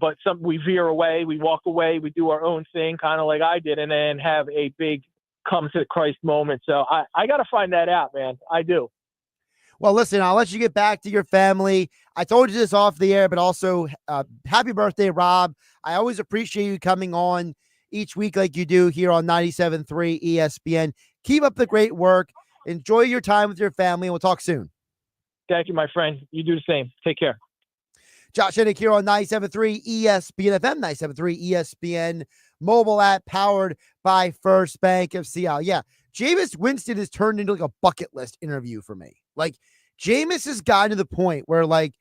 but we veer away, we walk away, we do our own thing, kind of like I did, and then have a big come to Christ moment. So I got to find that out, man. I do. Well, listen, I'll let you get back to your family. I told you this off the air, but also happy birthday, Rob. I always appreciate you coming on each week like you do here on 97.3 ESPN. Keep up the great work. Enjoy your time with your family, and we'll talk soon. Thank you, my friend. You do the same. Take care. Josh Hennig here on 97.3 ESPN FM, 97.3 ESPN mobile app, powered by First Bank of Seattle. Yeah, Jameis Winston has turned into like a bucket list interview for me. Like, Jameis has gotten to the point where, like,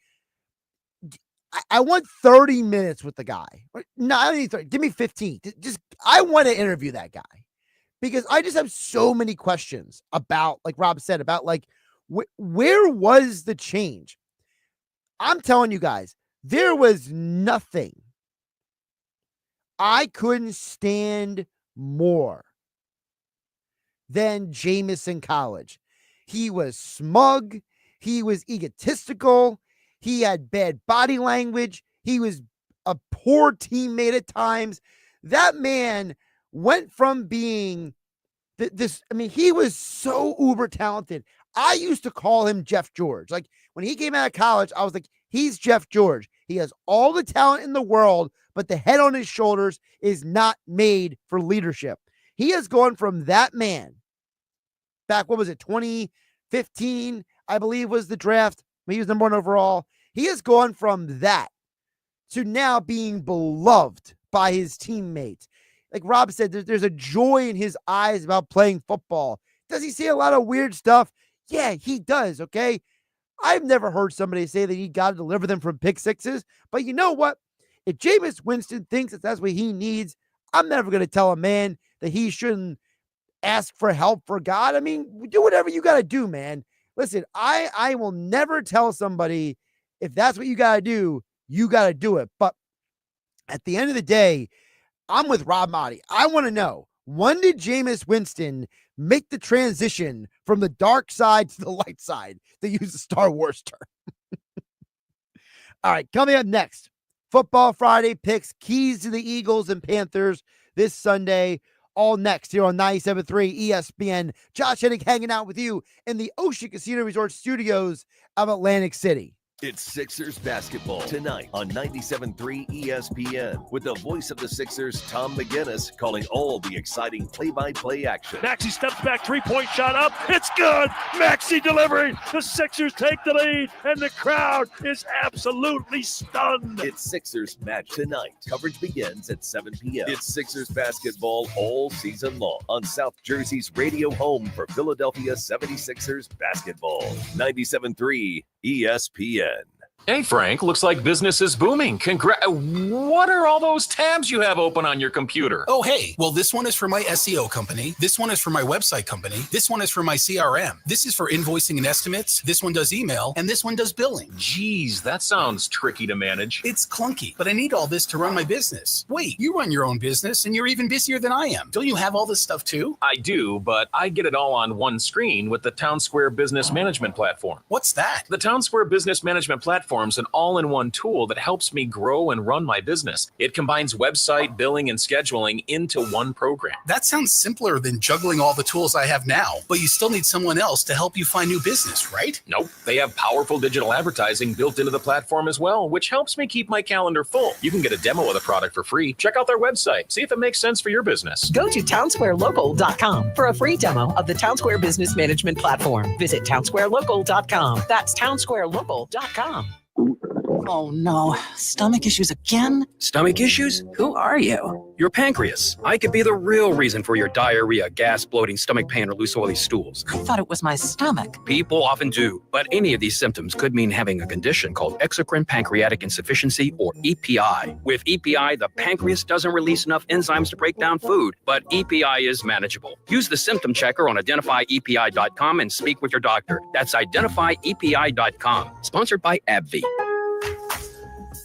I want 30 minutes with the guy. No, I don't need 30. Give me 15. I want to interview that guy, because I just have so many questions about, like Rob said, about like where was the change? I'm telling you guys, there was nothing I couldn't stand more than Jameis in college. He was smug. He was egotistical. He had bad body language. He was a poor teammate at times. That man went from being he was so uber talented. I used to call him Jeff George. Like, when he came out of college, I was like, he's Jeff George. He has all the talent in the world, but the head on his shoulders is not made for leadership. He has gone from that man back, 2015, I believe was the draft. He was number 1 overall. He has gone from that to now being beloved by his teammates. Like Rob said, there's a joy in his eyes about playing football. Does he see a lot of weird stuff? Yeah, he does, okay? I've never heard somebody say that you got to deliver them from pick sixes. But you know what? If Jameis Winston thinks that that's what he needs, I'm never going to tell a man that he shouldn't ask for help for God. I mean, do whatever you got to do, man. Listen, I will never tell somebody if that's what you got to do, you got to do it. But at the end of the day, I'm with Rob Maaddi. I want to know, when did Jameis Winston make the transition from the dark side to the light side, to use the Star Wars term? All right, coming up next, Football Friday picks, keys to the Eagles and Panthers this Sunday. All next here on 97.3 ESPN. Josh Hennig hanging out with you in the Ocean Casino Resort Studios of Atlantic City. It's Sixers basketball tonight on 97.3 ESPN with the voice of the Sixers, Tom McGinnis, calling all the exciting play-by-play action. Maxey steps back, three-point shot up. It's good. Maxey delivering. The Sixers take the lead, and the crowd is absolutely stunned. It's Sixers match tonight. Coverage begins at 7 p.m. It's Sixers basketball all season long on South Jersey's radio home for Philadelphia 76ers basketball. 97.3 ESPN. Hey, Frank, looks like business is booming. What are all those tabs you have open on your computer? Oh, hey. Well, this one is for my SEO company. This one is for my website company. This one is for my CRM. This is for invoicing and estimates. This one does email, and this one does billing. Geez, that sounds tricky to manage. It's clunky, but I need all this to run my business. Wait, you run your own business, and you're even busier than I am. Don't you have all this stuff, too? I do, but I get it all on one screen with the Town Square Business Management Platform. What's that? The Town Square Business Management Platform is an all-in-one tool that helps me grow and run my business. It combines website, billing, and scheduling into one program. That sounds simpler than juggling all the tools I have now, but you still need someone else to help you find new business, right? Nope. They have powerful digital advertising built into the platform as well, which helps me keep my calendar full. You can get a demo of the product for free. Check out their website. See if it makes sense for your business. Go to townsquarelocal.com for a free demo of the Town Square Business Management Platform. Visit townsquarelocal.com. That's townsquarelocal.com. Oh no, stomach issues again? Stomach issues? Who are you? Your pancreas. I could be the real reason for your diarrhea, gas, bloating, stomach pain, or loose oily stools. I thought it was my stomach. People often do, but any of these symptoms could mean having a condition called exocrine pancreatic insufficiency, or EPI. With EPI, the pancreas doesn't release enough enzymes to break down food, but EPI is manageable. Use the symptom checker on identifyepi.com and speak with your doctor. That's identifyepi.com. Sponsored by AbbVie.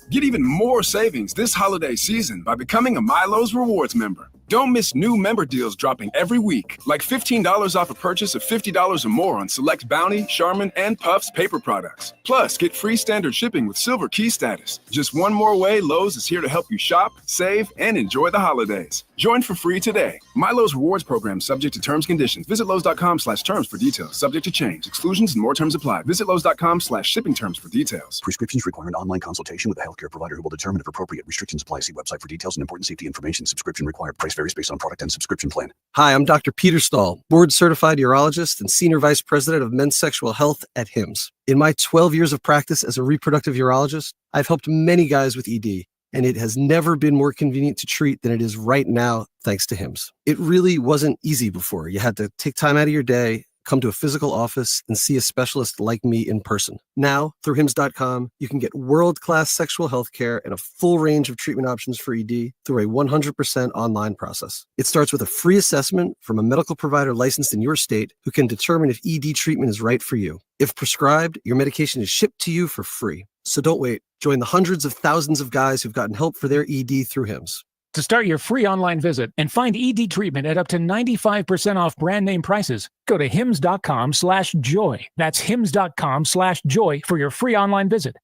Get even more savings this holiday season by becoming a Milo's Rewards member. Don't miss new member deals dropping every week, like $15 off a purchase of $50 or more on select Bounty, Charmin, and Puffs paper products. Plus, get free standard shipping with Silver Key status. Just one more way Lowe's is here to help you shop, save, and enjoy the holidays. Join for free today. Milo's Rewards program subject to terms and conditions. Visit Lowe's.com/terms for details. Subject to change. Exclusions and more terms apply. Visit Lowe's.com/shipping terms for details. Prescriptions require an online consultation with a healthcare provider who will determine if appropriate. Restrictions apply. See website for details and important safety information. Subscription required. Price varies based on product and subscription plan. Hi, I'm Dr. Peter Stahl, board-certified urologist and senior vice president of men's sexual health at HIMSS. In my 12 years of practice as a reproductive urologist, I've helped many guys with ED, and it has never been more convenient to treat than it is right now, thanks to HIMSS. It really wasn't easy before. You had to take time out of your day, come to a physical office, and see a specialist like me in person. Now, through HIMSS.com, you can get world-class sexual health care and a full range of treatment options for ED through a 100% online process. It starts with a free assessment from a medical provider licensed in your state who can determine if ED treatment is right for you. If prescribed, your medication is shipped to you for free. So don't wait. Join the hundreds of thousands of guys who've gotten help for their ED through HIMSS. To start your free online visit and find ED treatment at up to 95% off brand name prices, go to hims.com/joy. That's hims.com/joy for your free online visit.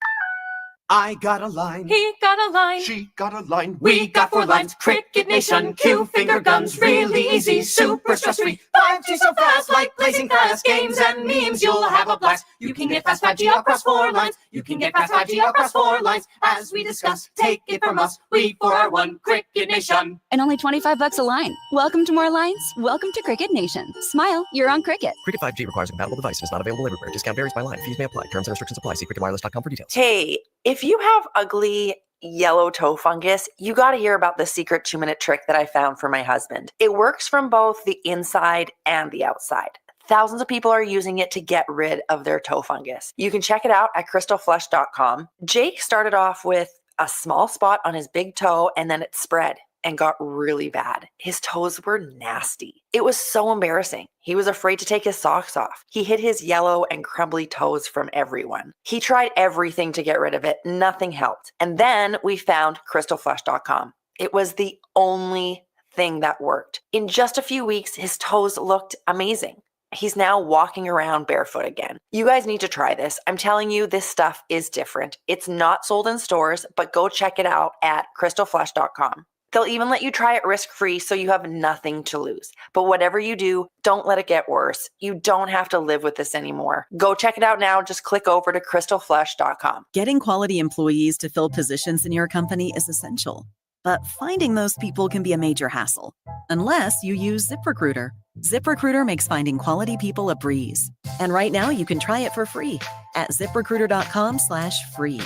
I got a line. He got a line. She got a line. We got 4 lines. Cricket Nation. Cue finger guns. Really easy. Super stress-free. 5G so fast like blazing fast. Games and memes. You'll have a blast. You can get fast 5G across 4 lines. You can get fast 5G across 4 lines. As we discuss, take it from us. We 4 are 1. Cricket Nation. And only $25 a line. Welcome to more lines. Welcome to Cricket Nation. Smile, you're on Cricket. Cricket 5G requires a compatible device and is not available everywhere. Discount varies by line. Fees may apply. Terms and restrictions apply. See cricketwireless.com for details. Hey, if you have ugly yellow toe fungus, you got to hear about the secret 2-minute trick that I found for my husband. It works from both the inside and the outside. Thousands of people are using it to get rid of their toe fungus. You can check it out at crystalflush.com. Jake started off with a small spot on his big toe, and then it spread and got really bad. His toes were nasty. It was so embarrassing. He was afraid to take his socks off. He hid his yellow and crumbly toes from everyone. He tried everything to get rid of it. Nothing helped. And then we found crystalflush.com. It was the only thing that worked. In just a few weeks, his toes looked amazing. He's now walking around barefoot again. You guys need to try this. I'm telling you, this stuff is different. It's not sold in stores, but go check it out at crystalflush.com. They'll even let you try it risk-free, so you have nothing to lose. But whatever you do, don't let it get worse. You don't have to live with this anymore. Go check it out now. Just click over to crystalflush.com. Getting quality employees to fill positions in your company is essential. But finding those people can be a major hassle, unless you use ZipRecruiter. ZipRecruiter makes finding quality people a breeze. And right now you can try it for free at ZipRecruiter.com/free.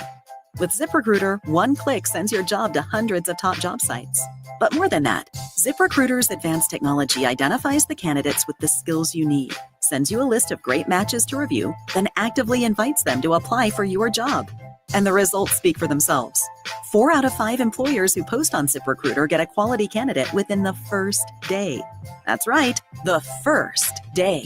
With ZipRecruiter, one click sends your job to hundreds of top job sites. But more than that, ZipRecruiter's advanced technology identifies the candidates with the skills you need, sends you a list of great matches to review, then actively invites them to apply for your job. And the results speak for themselves. 4 out of 5 employers who post on ZipRecruiter get a quality candidate within the first day. That's right, the first day.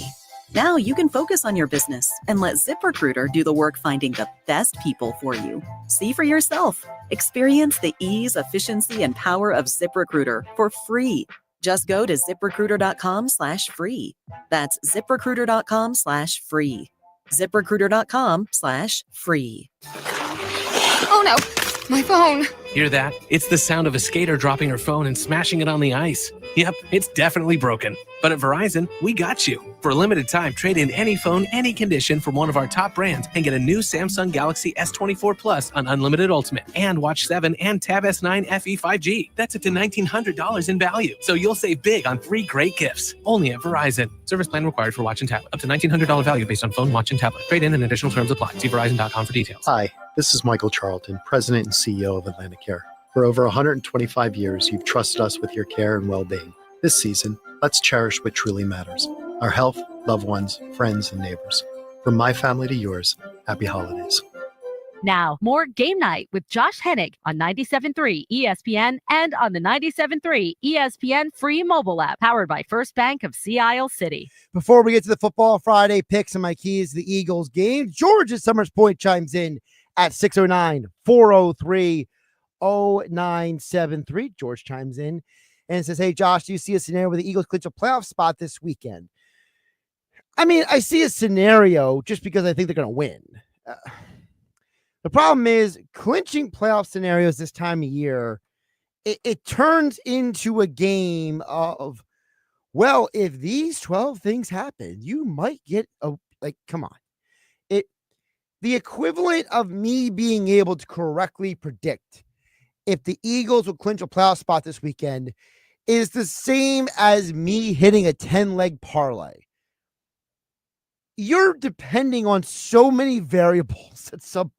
Now you can focus on your business and let ZipRecruiter do the work finding the best people for you. See for yourself. Experience the ease, efficiency, and power of ZipRecruiter for free. Just go to ZipRecruiter.com/free. That's ZipRecruiter.com/free. ZipRecruiter.com/free. Oh no, my phone. Hear that? It's the sound of a skater dropping her phone and smashing it on the ice. Yep, it's definitely broken. But at Verizon, we got you. For a limited time, trade in any phone, any condition from one of our top brands and get a new Samsung Galaxy S24 Plus on Unlimited Ultimate and Watch 7 and Tab S9 FE 5G. That's up to $1,900 in value. So you'll save big on 3 great gifts. Only at Verizon. Service plan required for watch and tablet. Up to $1,900 value based on phone, watch, and tablet. Trade in and additional terms apply. See Verizon.com for details. Hi, this is Michael Charlton, President and CEO of AtlanticCare. For over 125 years, you've trusted us with your care and well-being. This season, let's cherish what truly matters: our health, loved ones, friends, and neighbors. From my family to yours, happy holidays. Now, more Game Night with Josh Hennig on 97.3 ESPN and on the 97.3 ESPN free mobile app, powered by First Bank of Sea Isle City. Before we get to the Football Friday picks and my keys to the Eagles game, George at Summers Point chimes in at 609-403-0973. George chimes in and says, hey, Josh, do you see a scenario where the Eagles clinch a playoff spot this weekend? I mean, I see a scenario just because I think they're going to win. The problem is clinching playoff scenarios this time of year, it turns into a game of, well, if these 12 things happen, you might get come on. The equivalent of me being able to correctly predict if the Eagles will clinch a playoff spot this weekend is the same as me hitting a 10-leg parlay. You're depending on so many variables at some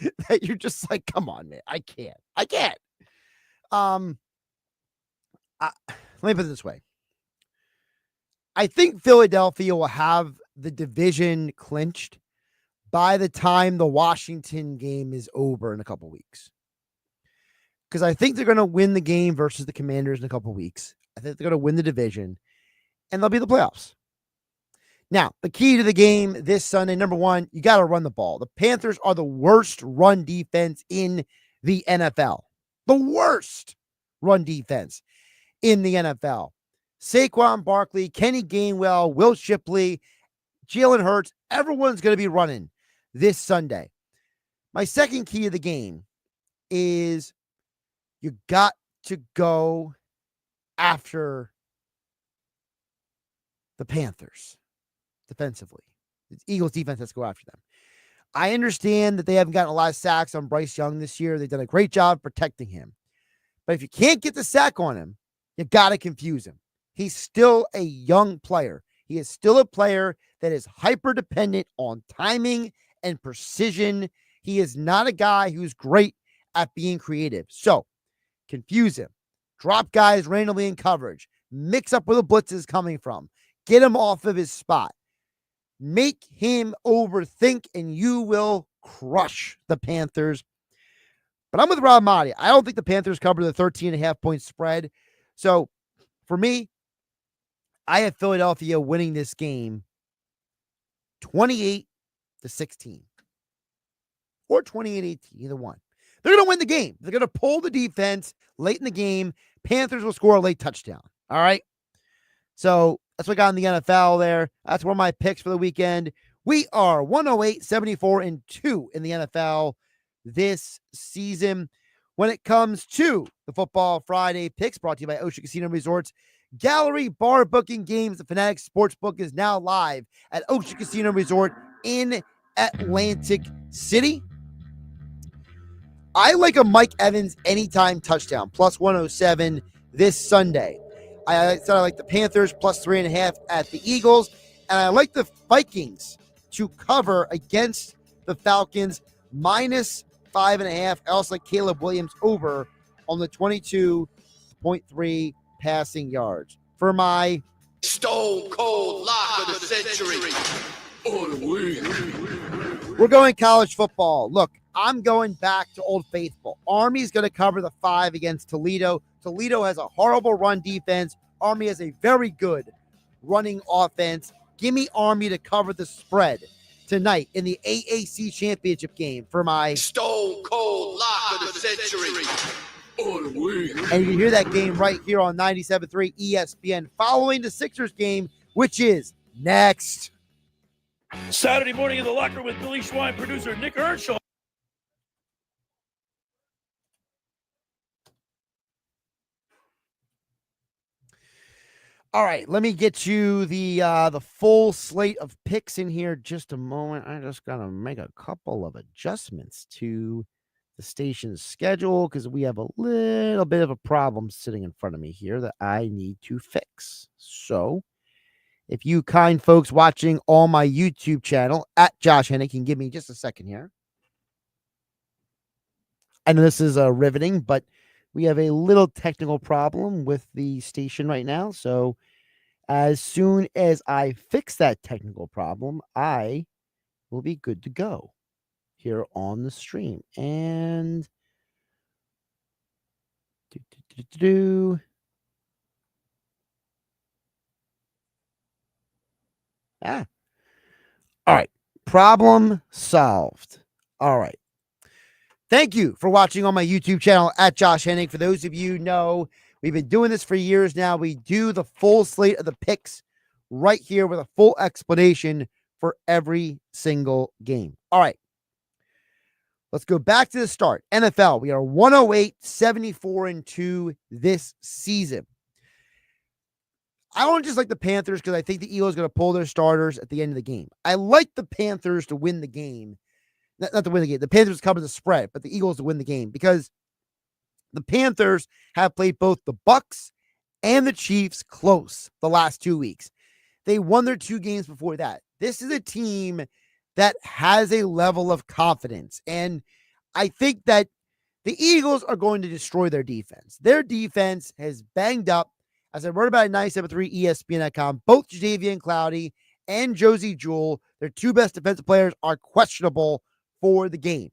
point that you're just like, come on, man, I can't. Let me put it this way. I think Philadelphia will have the division clinched by the time the Washington game is over in a couple weeks. Because I think they're going to win the game versus the Commanders in a couple weeks. I think they're going to win the division, and they'll be in the playoffs. Now, the key to the game this Sunday, number one, you got to run the ball. The Panthers are the worst run defense in the NFL. The worst run defense in the NFL. Saquon Barkley, Kenny Gainwell, Will Shipley, Jalen Hurts, everyone's going to be running this Sunday. My second key of the game is you got to go after the Panthers defensively. It's Eagles defense has to go after them. I understand that they haven't gotten a lot of sacks on Bryce Young this year. They've done a great job protecting him. But if you can't get the sack on him, you got to confuse him. He's still a young player. He is still a player that is hyper dependent on timing and precision. He is not a guy who's great at being creative. So confuse him. Drop guys randomly in coverage. Mix up where the blitz is coming from. Get him off of his spot. Make him overthink, and you will crush the Panthers. But I'm with Rob Maaddi. I don't think the Panthers cover the 13.5-point spread. So for me, I have Philadelphia winning this game 28-16 or 28-18, either one. They're going to win the game. They're going to pull the defense late in the game. Panthers will score a late touchdown. All right. So that's what I got in the NFL there. That's one of my picks for the weekend. We are 108-74-2 in the NFL this season. When it comes to the Football Friday picks, brought to you by Ocean Casino Resorts, Gallery Bar Booking Games, the Fanatics Sportsbook is now live at Ocean Casino Resort in Atlantic City. I like a Mike Evans anytime touchdown, plus 107 this Sunday. I said I like the Panthers, plus 3.5 at the Eagles. And I like the Vikings to cover against the Falcons, minus 5.5. I also like Caleb Williams over on the 22.3 passing yards. For my Stone Cold Lock of the Century. We're going college football. Look, I'm going back to Old Faithful. Army's going to cover the 5 against Toledo. Toledo has a horrible run defense. Army has a very good running offense. Give me Army to cover the spread tonight in the AAC championship game for my Stone Cold Lock of the Century. And you can hear that game right here on 97.3 ESPN following the Sixers game, which is next. Saturday morning in the locker room with Billy Schwein, producer Nick Earnshaw. All right, let me get you the full slate of picks in here just a moment. I just got to make a couple of adjustments to the station's schedule because we have a little bit of a problem sitting in front of me here that I need to fix. So if you kind folks watching on my YouTube channel at Josh Hennig can give me just a second here. I know this is riveting, but we have a little technical problem with the station right now. So as soon as I fix that technical problem, I will be good to go here on the stream. And all right. Problem solved. All right. Thank you for watching on my YouTube channel at Josh Hennig. For those of you who know, we've been doing this for years now. We do the full slate of the picks right here with a full explanation for every single game. All right. Let's go back to the start. NFL, we are 108-74-2 this season. I don't just like the Panthers because I think the Eagles are going to pull their starters at the end of the game. I like the Panthers to win the game. Not to win the game. The Panthers cover the spread, but the Eagles to win the game because the Panthers have played both the Bucs and the Chiefs close the last 2 weeks. They won their 2 games before that. This is a team that has a level of confidence, and I think that the Eagles are going to destroy their defense. Their defense has banged up, as I wrote about at 97.3 ESPN.com. Both Jadeveon Clowney and Josie Jewell, their 2 best defensive players, are questionable for the game.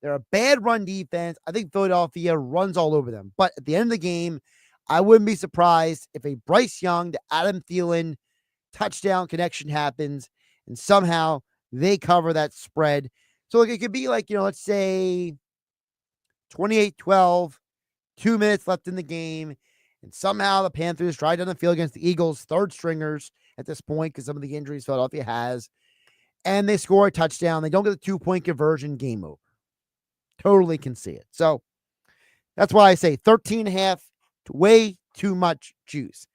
They're a bad run defense. I think Philadelphia runs all over them. But at the end of the game, I wouldn't be surprised if a Bryce Young to Adam Thielen touchdown connection happens and somehow they cover that spread. So like it could be like, let's say 28-12, 2 minutes left in the game, and somehow the Panthers drive down the field against the Eagles' third stringers at this point because some of the injuries Philadelphia has. And they score a touchdown. They don't get the 2-point conversion, game over. Totally can see it. So that's why I say 13.5, way too much juice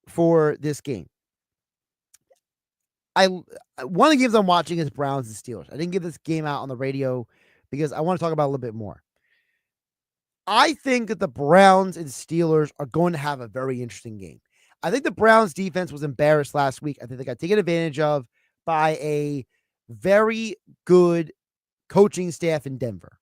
for this game. One of the games I'm watching is Browns and Steelers. I didn't give this game out on the radio because I want to talk about it a little bit more. I think that the Browns and Steelers are going to have a very interesting game. I think the Browns defense was embarrassed last week. I think they got taken advantage of by a very good coaching staff in Denver.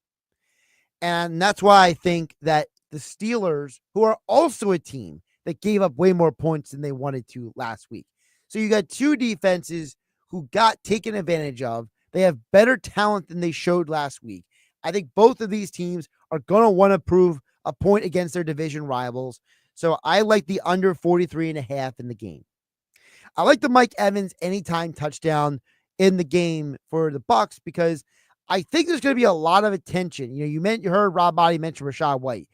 And that's why I think that the Steelers, who are also a team that gave up way more points than they wanted to last week. So you got two defenses who got taken advantage of. They have better talent than they showed last week. I think both of these teams are going to want to prove a point against their division rivals. So I like the under 43.5 in the game. I like the Mike Evans anytime touchdown in the game for the Bucs because I think there's going to be a lot of attention. You heard Rob Maaddi mention Rachaad White.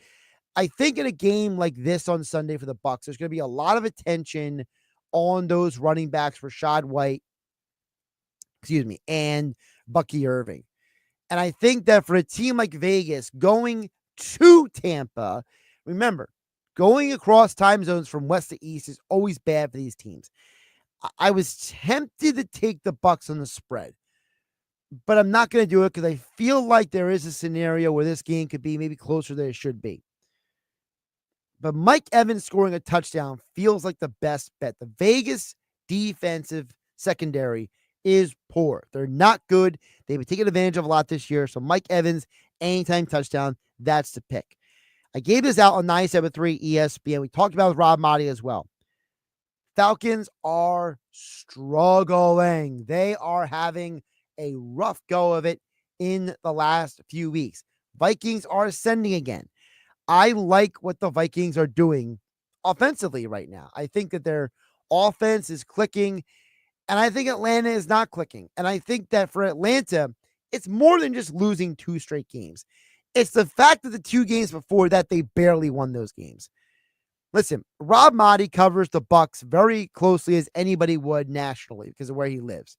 I think in a game like this on Sunday for the Bucs, there's going to be a lot of attention on those running backs, Rachaad White, and Bucky Irving. And I think that for a team like Vegas going to Tampa, remember, going across time zones from west to east is always bad for these teams. I was tempted to take the Bucs on the spread, but I'm not going to do it because I feel like there is a scenario where this game could be maybe closer than it should be. But Mike Evans scoring a touchdown feels like the best bet. The Vegas defensive secondary is poor. They're not good. They've been taken advantage of a lot this year. So Mike Evans, anytime touchdown, that's the pick. I gave this out on 97.3 ESPN. We talked about with Rob Maaddi as well. Falcons are struggling. They are having a rough go of it in the last few weeks. Vikings are ascending again. I like what the Vikings are doing offensively right now. I think that their offense is clicking, and I think Atlanta is not clicking. And I think that for Atlanta, it's more than just losing 2 straight games. It's the fact that the 2 games before that, they barely won those games. Listen, Rob Maaddi covers the Bucs very closely as anybody would nationally because of where he lives.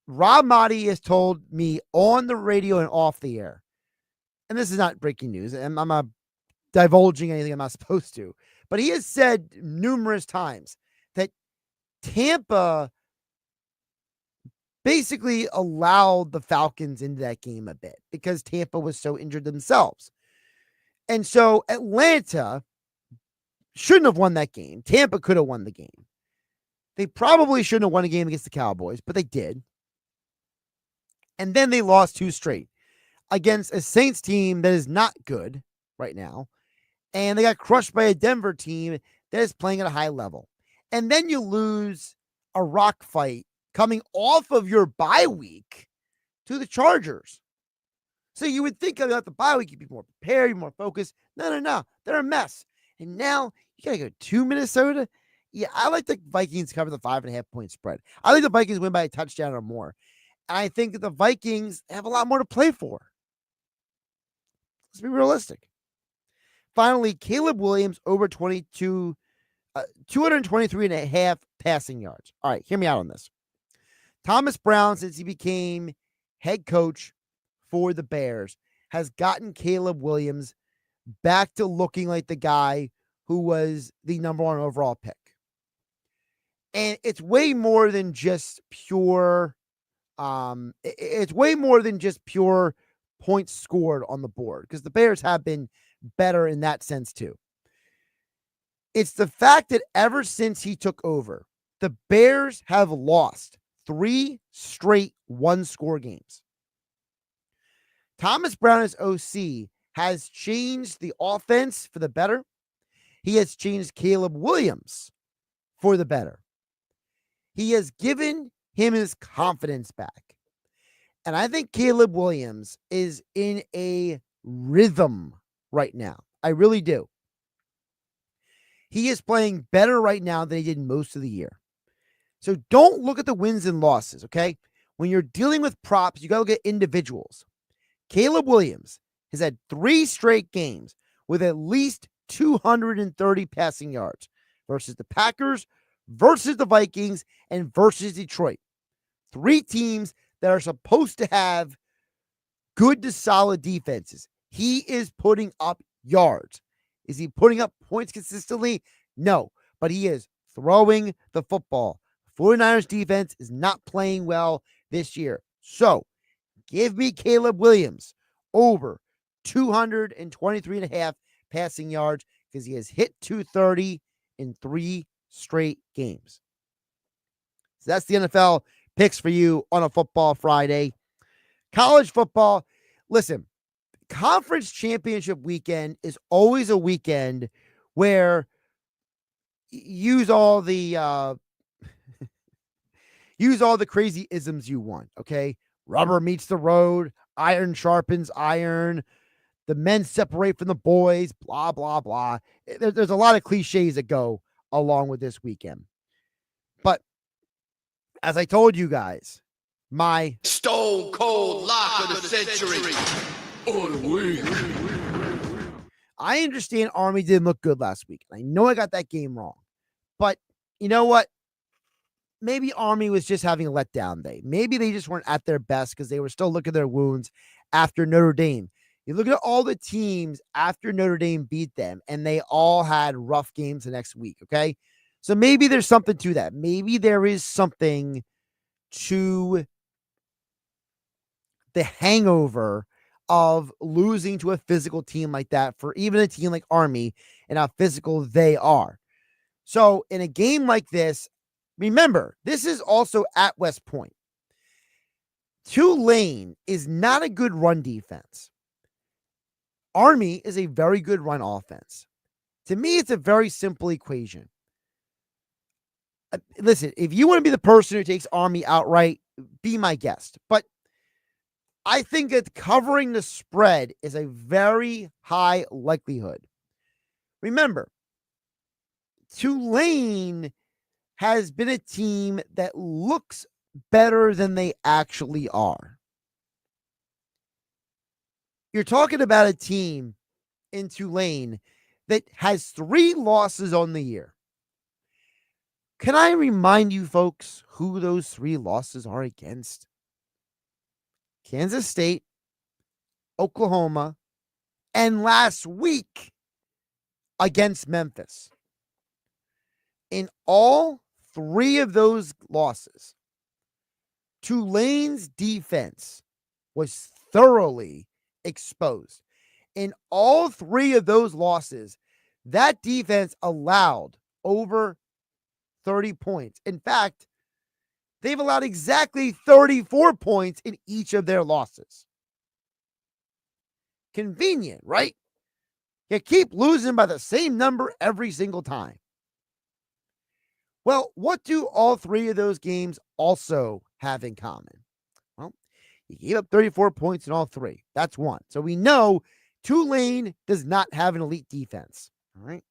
Rob Maaddi has told me on the radio and off the air, and this is not breaking news, and I'm not divulging anything I'm not supposed to, but he has said numerous times that Tampa basically allowed the Falcons into that game a bit because Tampa was so injured themselves. And so Atlanta shouldn't have won that game. Tampa could have won the game. They probably shouldn't have won a game against the Cowboys, but they did. And then they lost 2 straight against a Saints team that is not good right now. And they got crushed by a Denver team that is playing at a high level. And then you lose a rock fight coming off of your bye week to the Chargers. So you would think about the bye week, you'd be more prepared, you'd be more focused. No. They're a mess. And now you got to go to Minnesota. Yeah, I like the Vikings cover the 5.5 point spread. I think the Vikings win by a touchdown or more. And I think that the Vikings have a lot more to play for. Let's be realistic. Finally, Caleb Williams over 223.5 passing yards. All right, hear me out on this. Thomas Brown, since he became head coach for the Bears, has gotten Caleb Williams back to looking like the guy who was the number 1 overall pick. And it's way more than just pure points scored on the board, because the Bears have been better in that sense too. It's the fact that ever since he took over, the Bears have lost 3 straight 1-score games. Thomas Brown as OC has changed the offense for the better. He has changed Caleb Williams for the better. He has given him his confidence back. And I think Caleb Williams is in a rhythm right now. I really do. He is playing better right now than he did most of the year. So don't look at the wins and losses, okay? When you're dealing with props, you got to look at individuals. Caleb Williams has had 3 straight games with at least 230 passing yards versus the Packers, versus the Vikings, and versus Detroit. 3 teams that are supposed to have good to solid defenses. He is putting up yards. Is he putting up points consistently? No, but he is throwing the football. 49ers defense is not playing well this year. So give me Caleb Williams over 223.5 passing yards, because he has hit 230 in 3 straight games. So that's the NFL picks for you on a football Friday. College football, listen, conference championship weekend is always a weekend where use all the use all the crazy isms you want, okay? Rubber meets the road, iron sharpens iron, the men separate from the boys, blah, blah, blah. There's a lot of cliches that go along with this weekend. But as I told you guys, my Stone Cold Lock of the Century. I understand Army didn't look good last week. I know I got that game wrong. But you know what? Maybe Army was just having a letdown day. Maybe they just weren't at their best because they were still looking at their wounds after Notre Dame. You look at all the teams after Notre Dame beat them, and they all had rough games the next week, okay? So maybe there's something to that. Maybe there is something to the hangover of losing to a physical team like that for even a team like Army and how physical they are. So in a game like this, remember, this is also at West Point. Tulane is not a good run defense. Army is a very good run offense. To me, it's a very simple equation. Listen, if you want to be the person who takes Army outright, be my guest. But I think that covering the spread is a very high likelihood. Remember, Tulane has been a team that looks better than they actually are. You're talking about a team in Tulane that has 3 losses on the year. Can I remind you folks who those 3 losses are against? Kansas State, Oklahoma, and last week against Memphis. In all 3 of those losses, Tulane's defense was thoroughly exposed. In all 3 of those losses, that defense allowed over 30 points. In fact, they've allowed exactly 34 points in each of their losses. Convenient, right? You keep losing by the same number every single time. Well, what do all 3 of those games also have in common? Well, you gave up 34 points in all 3. That's one. So we know Tulane does not have an elite defense. All right.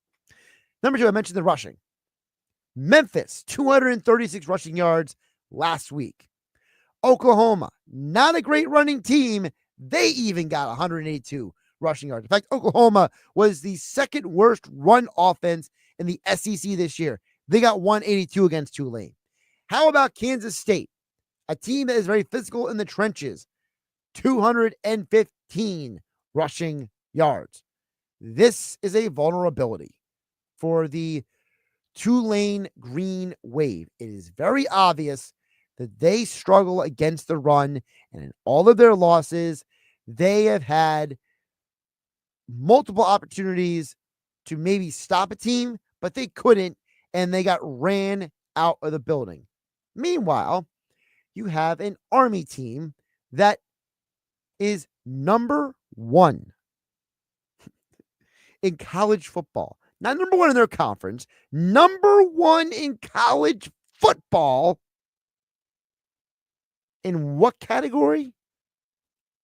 Number 2, I mentioned the rushing. Memphis, 236 rushing yards last week. Oklahoma, not a great running team. They even got 182 rushing yards. In fact, Oklahoma was the second worst run offense in the SEC this year. They got 182 against Tulane. How about Kansas State? A team that is very physical in the trenches. 215 rushing yards. This is a vulnerability for the Tulane Green Wave. It is very obvious that they struggle against the run, and in all of their losses, they have had multiple opportunities to maybe stop a team, but they couldn't, and they got ran out of the building. Meanwhile, you have an Army team that is number 1 in college football. Not number 1 in their conference, number 1 in college football. In what category?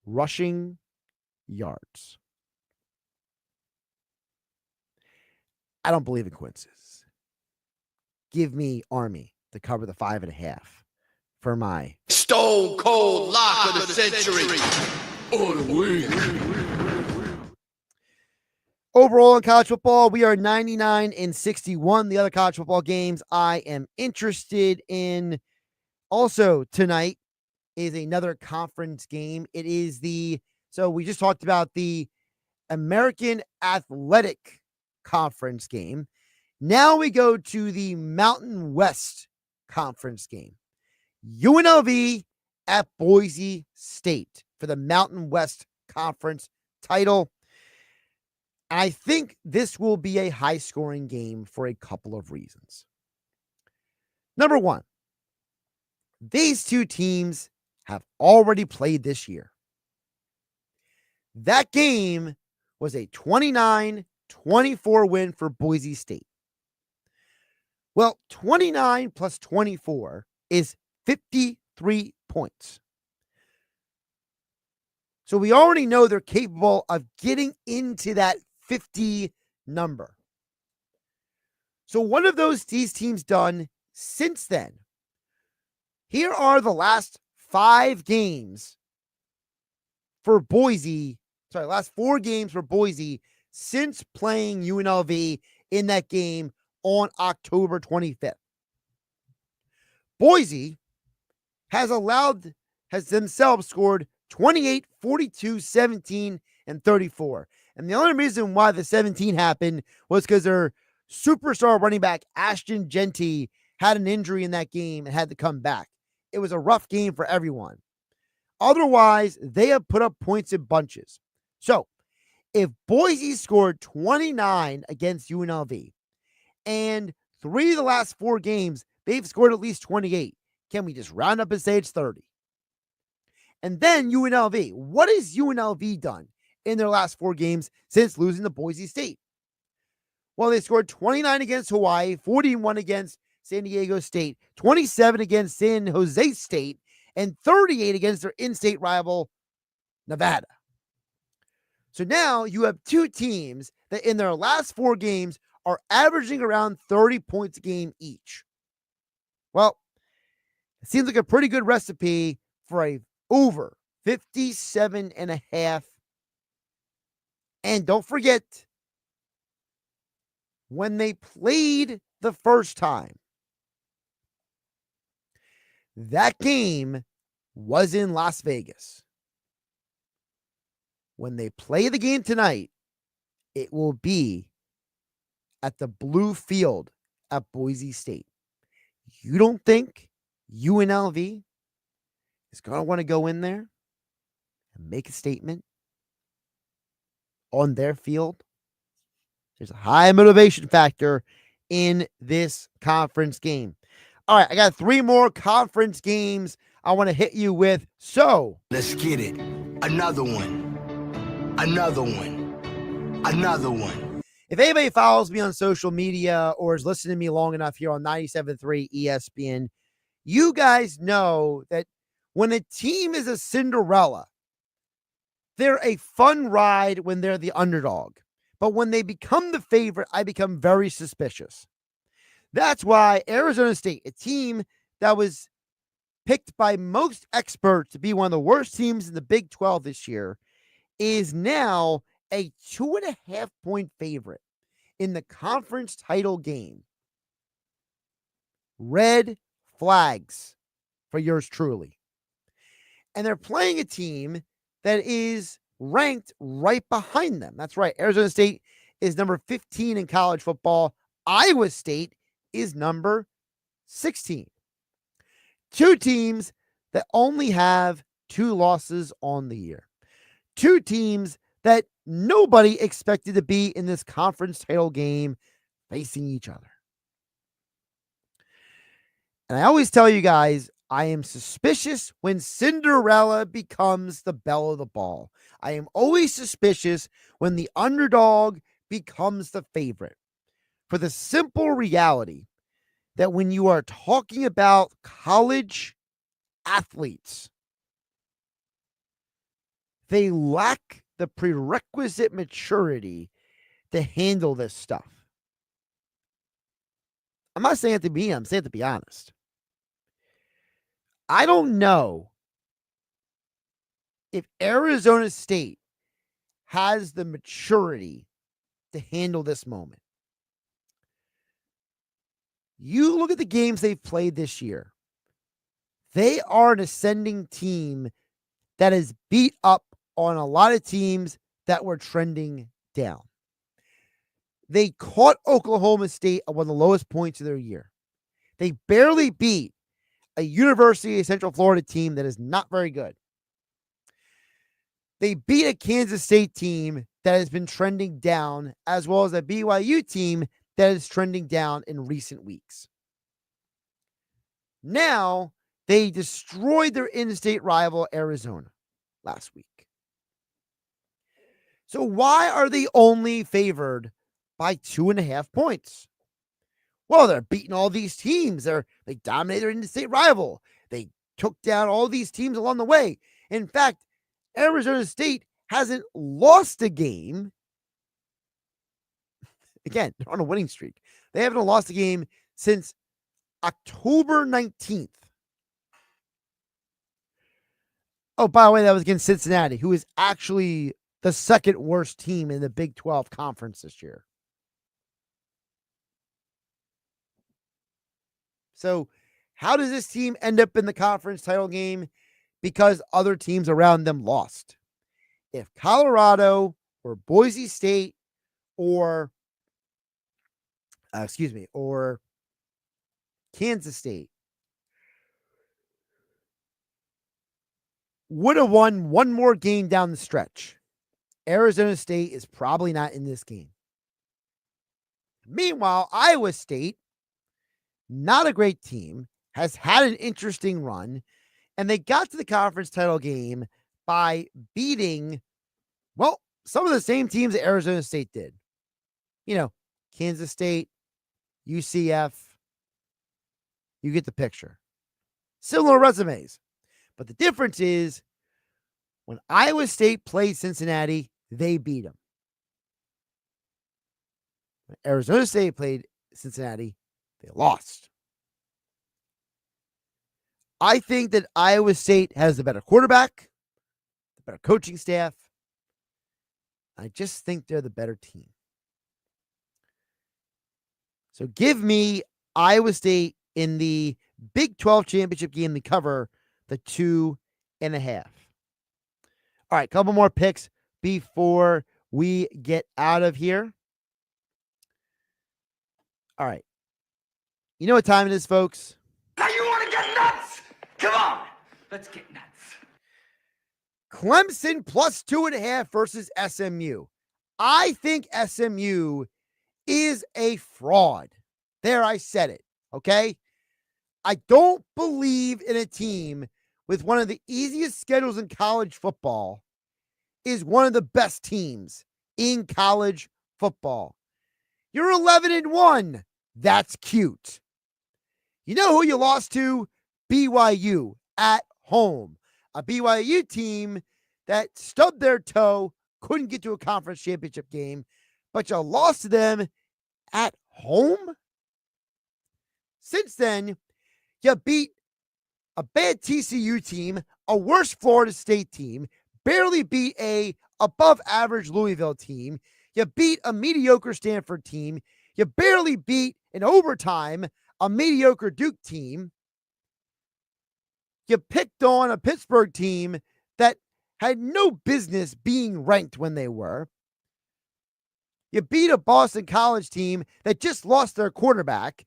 Rushing yards. I don't believe in coincidences. Give me Army to cover the 5.5 for my Stone Cold Lock of the Century. Overall in college football, we are 99-61. The other college football games I am interested in also tonight is another conference game. It is so we just talked about the American Athletic Conference game. Now we go to the Mountain West Conference game. UNLV at Boise State for the Mountain West Conference title. I think this will be a high-scoring game for a couple of reasons. Number 1, these 2 teams have already played this year. That game was a 29-24 win for Boise State. Well, 29 plus 24 is 53 points. So we already know they're capable of getting into that 50 number. So what have these teams done since then? Here are the last 5 games for Boise. Sorry, last 4 games for Boise since playing UNLV in that game on October 25th. Boise has themselves scored 28, 42, 17, and 34. And the only reason why the 17 happened was because their superstar running back, Ashton Genty, had an injury in that game and had to come back. It was a rough game for everyone. Otherwise, they have put up points in bunches. So, if Boise scored 29 against UNLV and 3 of the last 4 games, they've scored at least 28, can we just round up and say it's 30? And then UNLV. What has UNLV done in their last 4 games since losing to Boise State? Well, they scored 29 against Hawaii, 41 against San Diego State, 27 against San Jose State, and 38 against their in-state rival, Nevada. So now you have 2 teams that in their last 4 games are averaging around 30 points a game each. Well, it seems like a pretty good recipe for a over 57.5. And don't forget, when they played the first time, that game was in Las Vegas. When they play the game tonight, it will be at the Blue Field at Boise State. You don't think UNLV is going to want to go in there and make a statement on their field? There's a high motivation factor in this conference game. All right, I got 3 more conference games I want to hit you with. So let's get it. Another one. Another one. Another one. If anybody follows me on social media or is listening to me long enough here on 97.3 ESPN, you guys know that when a team is a Cinderella, they're a fun ride when they're the underdog. But when they become the favorite, I become very suspicious. That's why Arizona State, a team that was picked by most experts to be one of the worst teams in the Big 12 this year, is now a 2.5-point favorite in the conference title game. Red flags for yours truly. And they're playing a team that is ranked right behind them. That's right. Arizona State is number 15 in college football. Iowa State is number 16. 2 teams that only have 2 losses on the year. 2 teams that nobody expected to be in this conference title game facing each other. And I always tell you guys, I am suspicious when Cinderella becomes the belle of the ball. I am always suspicious when the underdog becomes the favorite. For the simple reality that when you are talking about college athletes, they lack the prerequisite maturity to handle this stuff. I'm not saying it to be, I'm saying it to be honest. I don't know if Arizona State has the maturity to handle this moment. You look at the games they've played this year. They are an ascending team that is beat up on a lot of teams that were trending down. They caught Oklahoma State at one of the lowest points of their year. They barely beat a University of Central Florida team that is not very good. They beat a Kansas State team that has been trending down, as well as a BYU team that is trending down in recent weeks. Now, they destroyed their in-state rival, Arizona, last week. So why are they only favored by 2.5 points? well, they're beating all these teams. They dominated their in-state rival. They took down all these teams along the way. In fact, Arizona State hasn't lost a game. Again, they're on a winning streak. They haven't lost a game since October 19th. Oh, by the way, that was against Cincinnati, who is actually the second worst team in the Big 12 conference this year. So how does this team end up in the conference title game? Because other teams around them lost. If Colorado or Boise State or Kansas State would have won one more game down the stretch, Arizona State is probably not in this game. Meanwhile, Iowa State, not a great team, has had an interesting run, and they got to the conference title game by beating, well, some of the same teams that Arizona State did. You know, Kansas State, UCF. You get the picture. Similar resumes. But the difference is when Iowa State played Cincinnati, they beat them. When Arizona State played Cincinnati, they lost. I think that Iowa State has the better quarterback, the better coaching staff. I just think they're the better team. So give me Iowa State in the Big 12 championship game to cover the 2.5. All right, couple more picks before we get out of here. All right. You know what time it is, folks? Now you want to get nuts? Come on, let's get nuts. Clemson plus 2.5 versus SMU. I think SMU is a fraud. There, I said it. Okay? I don't believe in a team with one of the easiest schedules in college football is one of the best teams in college football. You're 11-1. That's cute. You know who you lost to? BYU at home. A BYU team that stubbed their toe, couldn't get to a conference championship game, but you lost to them at home? Since then, you beat a bad TCU team, a worse Florida State team, barely beat a above average Louisville team. You beat a mediocre Stanford team. You barely beat in overtime a mediocre Duke team. You picked on a Pittsburgh team that had no business being ranked when they were. You beat a Boston College team that just lost their quarterback.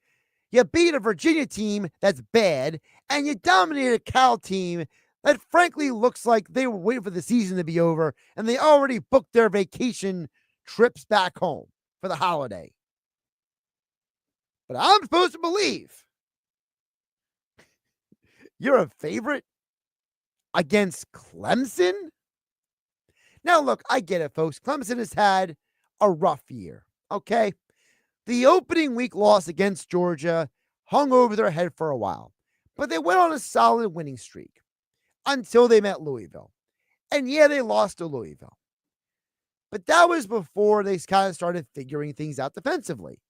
You beat a Virginia team that's bad, and you dominated a Cal team that frankly looks like they were waiting for the season to be over, and they already booked their vacation trips back home for the holiday. But I'm supposed to believe you're a favorite against Clemson? Now, look, I get it, folks. Clemson has had a rough year, okay? The opening week loss against Georgia hung over their head for a while, but they went on a solid winning streak until they met Louisville. And yeah, they lost to Louisville. But that was before they kind of started figuring things out defensively.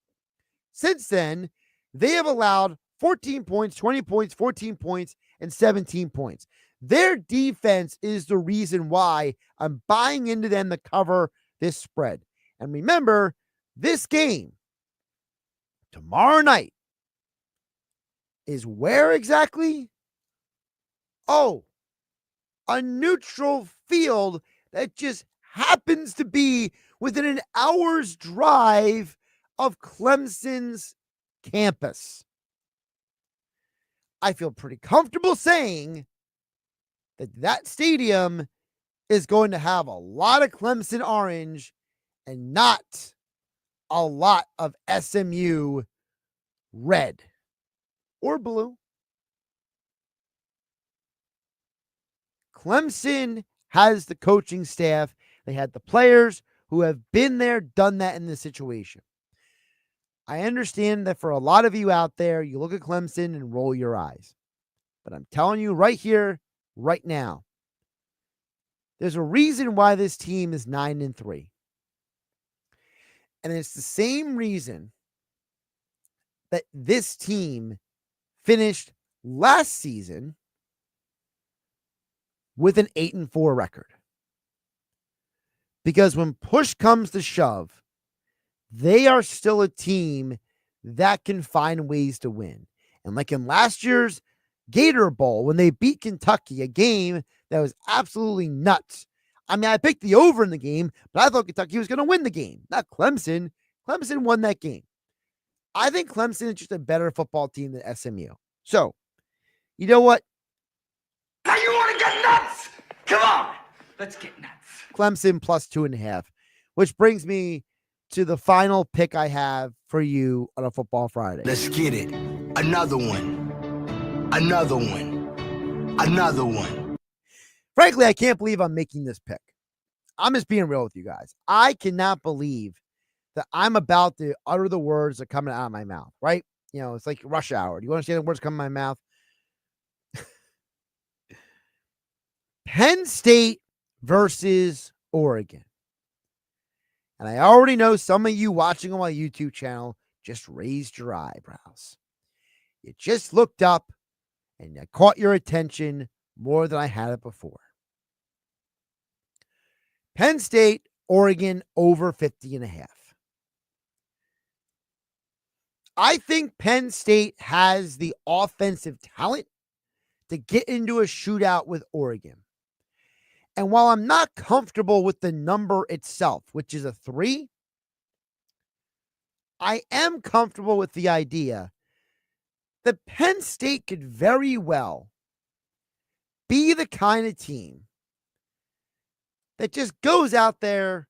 Since then, they have allowed 14 points, 20 points, 14 points, and 17 points. Their defense is the reason why I'm buying into them to cover this spread. And remember, this game tomorrow night is where exactly? Oh, a neutral field that just happens to be within an hour's drive of Clemson's campus. I feel pretty comfortable saying that stadium is going to have a lot of Clemson orange and not a lot of SMU red or blue. Clemson has the coaching staff. They had the players who have been there, done that in this situation. I understand that for a lot of you out there, you look at Clemson and roll your eyes. But I'm telling you right here, right now, there's a reason why this team is 9-3. And it's the same reason that this team finished last season with an 8-4 record. Because when push comes to shove, they are still a team that can find ways to win. And like in last year's Gator Bowl, when they beat Kentucky, a game that was absolutely nuts. I mean, I picked the over in the game, but I thought Kentucky was going to win the game, not Clemson. Clemson won that game. I think Clemson is just a better football team than SMU. So, you know what? Now you want to get nuts? Come on, let's get nuts. Clemson plus 2.5, which brings me to the final pick I have for you on a Football Friday. Let's get it. Another one. Another one. Another one. Frankly, I can't believe I'm making this pick. I'm just being real with you guys. I cannot believe that I'm about to utter the words that are coming out of my mouth, right? You know, it's like rush hour. Do you understand the words coming out of my mouth? Penn State versus Oregon. And I already know some of you watching on my YouTube channel just raised your eyebrows. You just looked up and I caught your attention more than I had it before. Penn State, Oregon over 50.5. I think Penn State has the offensive talent to get into a shootout with Oregon. And while I'm not comfortable with the number itself, which is a 3, I am comfortable with the idea that Penn State could very well be the kind of team that just goes out there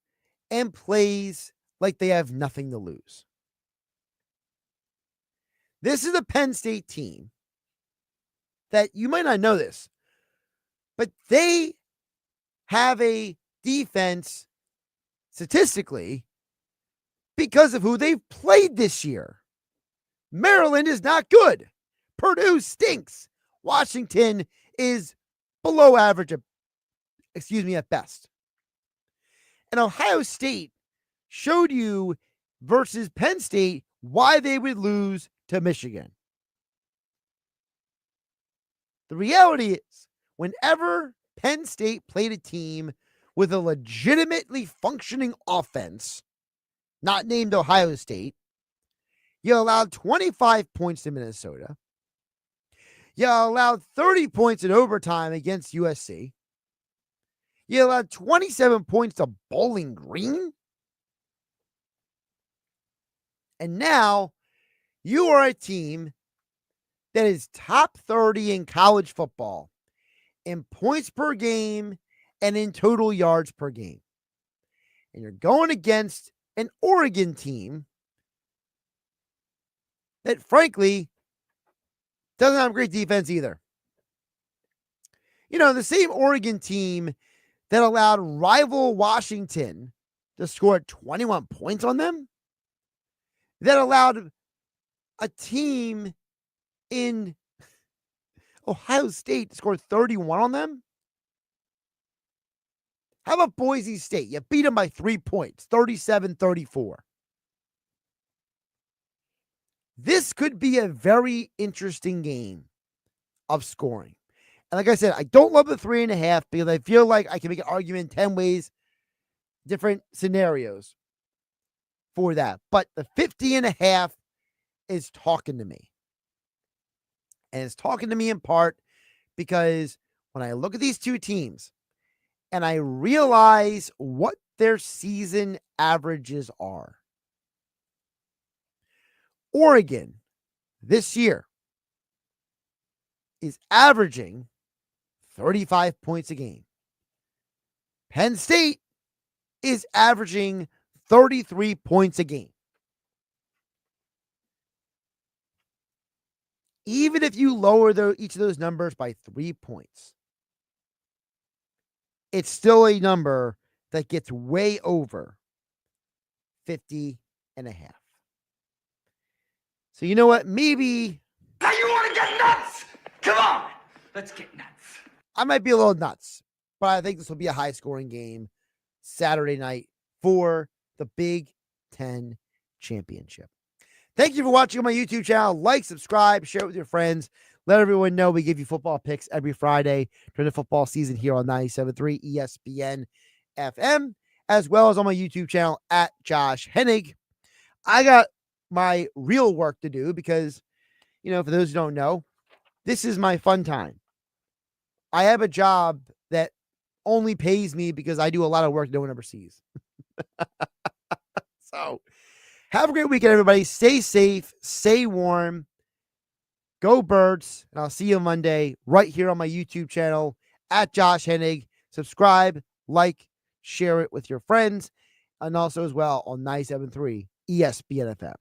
and plays like they have nothing to lose. This is a Penn State team that you might not know this, but they have a defense statistically because of who they've played this year. Maryland is not good. Purdue stinks. Washington is below average, at best. And Ohio State showed you versus Penn State why they would lose to Michigan. The reality is, whenever Penn State played a team with a legitimately functioning offense, not named Ohio State, you allowed 25 points to Minnesota. You allowed 30 points in overtime against USC. You allowed 27 points to Bowling Green. And now you are a team that is top 30 in college football in points per game and in total yards per game. And you're going against an Oregon team that, frankly, doesn't have great defense either. You know, the same Oregon team that allowed rival Washington to score 21 points on them, that allowed a team in Ohio State to score 31 on them. How about Boise State? You beat them by 3 points, 37-34. This could be a very interesting game of scoring. And like I said, I don't love the 3.5 because I feel like I can make an argument 10 ways, different scenarios for that. But the 50.5 is talking to me. And it's talking to me in part because when I look at these two teams and I realize what their season averages are, Oregon this year is averaging 35 points a game. Penn State is averaging 33 points a game. Even if you lower each of those numbers by 3 points, it's still a number that gets way over 50.5. So you know what? Maybe Now you want to get nuts? Come on, let's get nuts. I might be a little nuts, but I think this will be a high-scoring game Saturday night for the Big Ten Championship. Thank you for watching on my YouTube channel. Like, subscribe, share it with your friends. Let everyone know we give you football picks every Friday during the football season here on 97.3 ESPN FM, as well as on my YouTube channel at Josh Hennig. I got my real work to do because, for those who don't know, this is my fun time. I have a job that only pays me because I do a lot of work no one ever sees. So have a great weekend, everybody. Stay safe, stay warm, go Birds, and I'll see you Monday right here on my YouTube channel at Josh Hennig. Subscribe, like, share it with your friends, and also as well on 97.3 ESPN FM.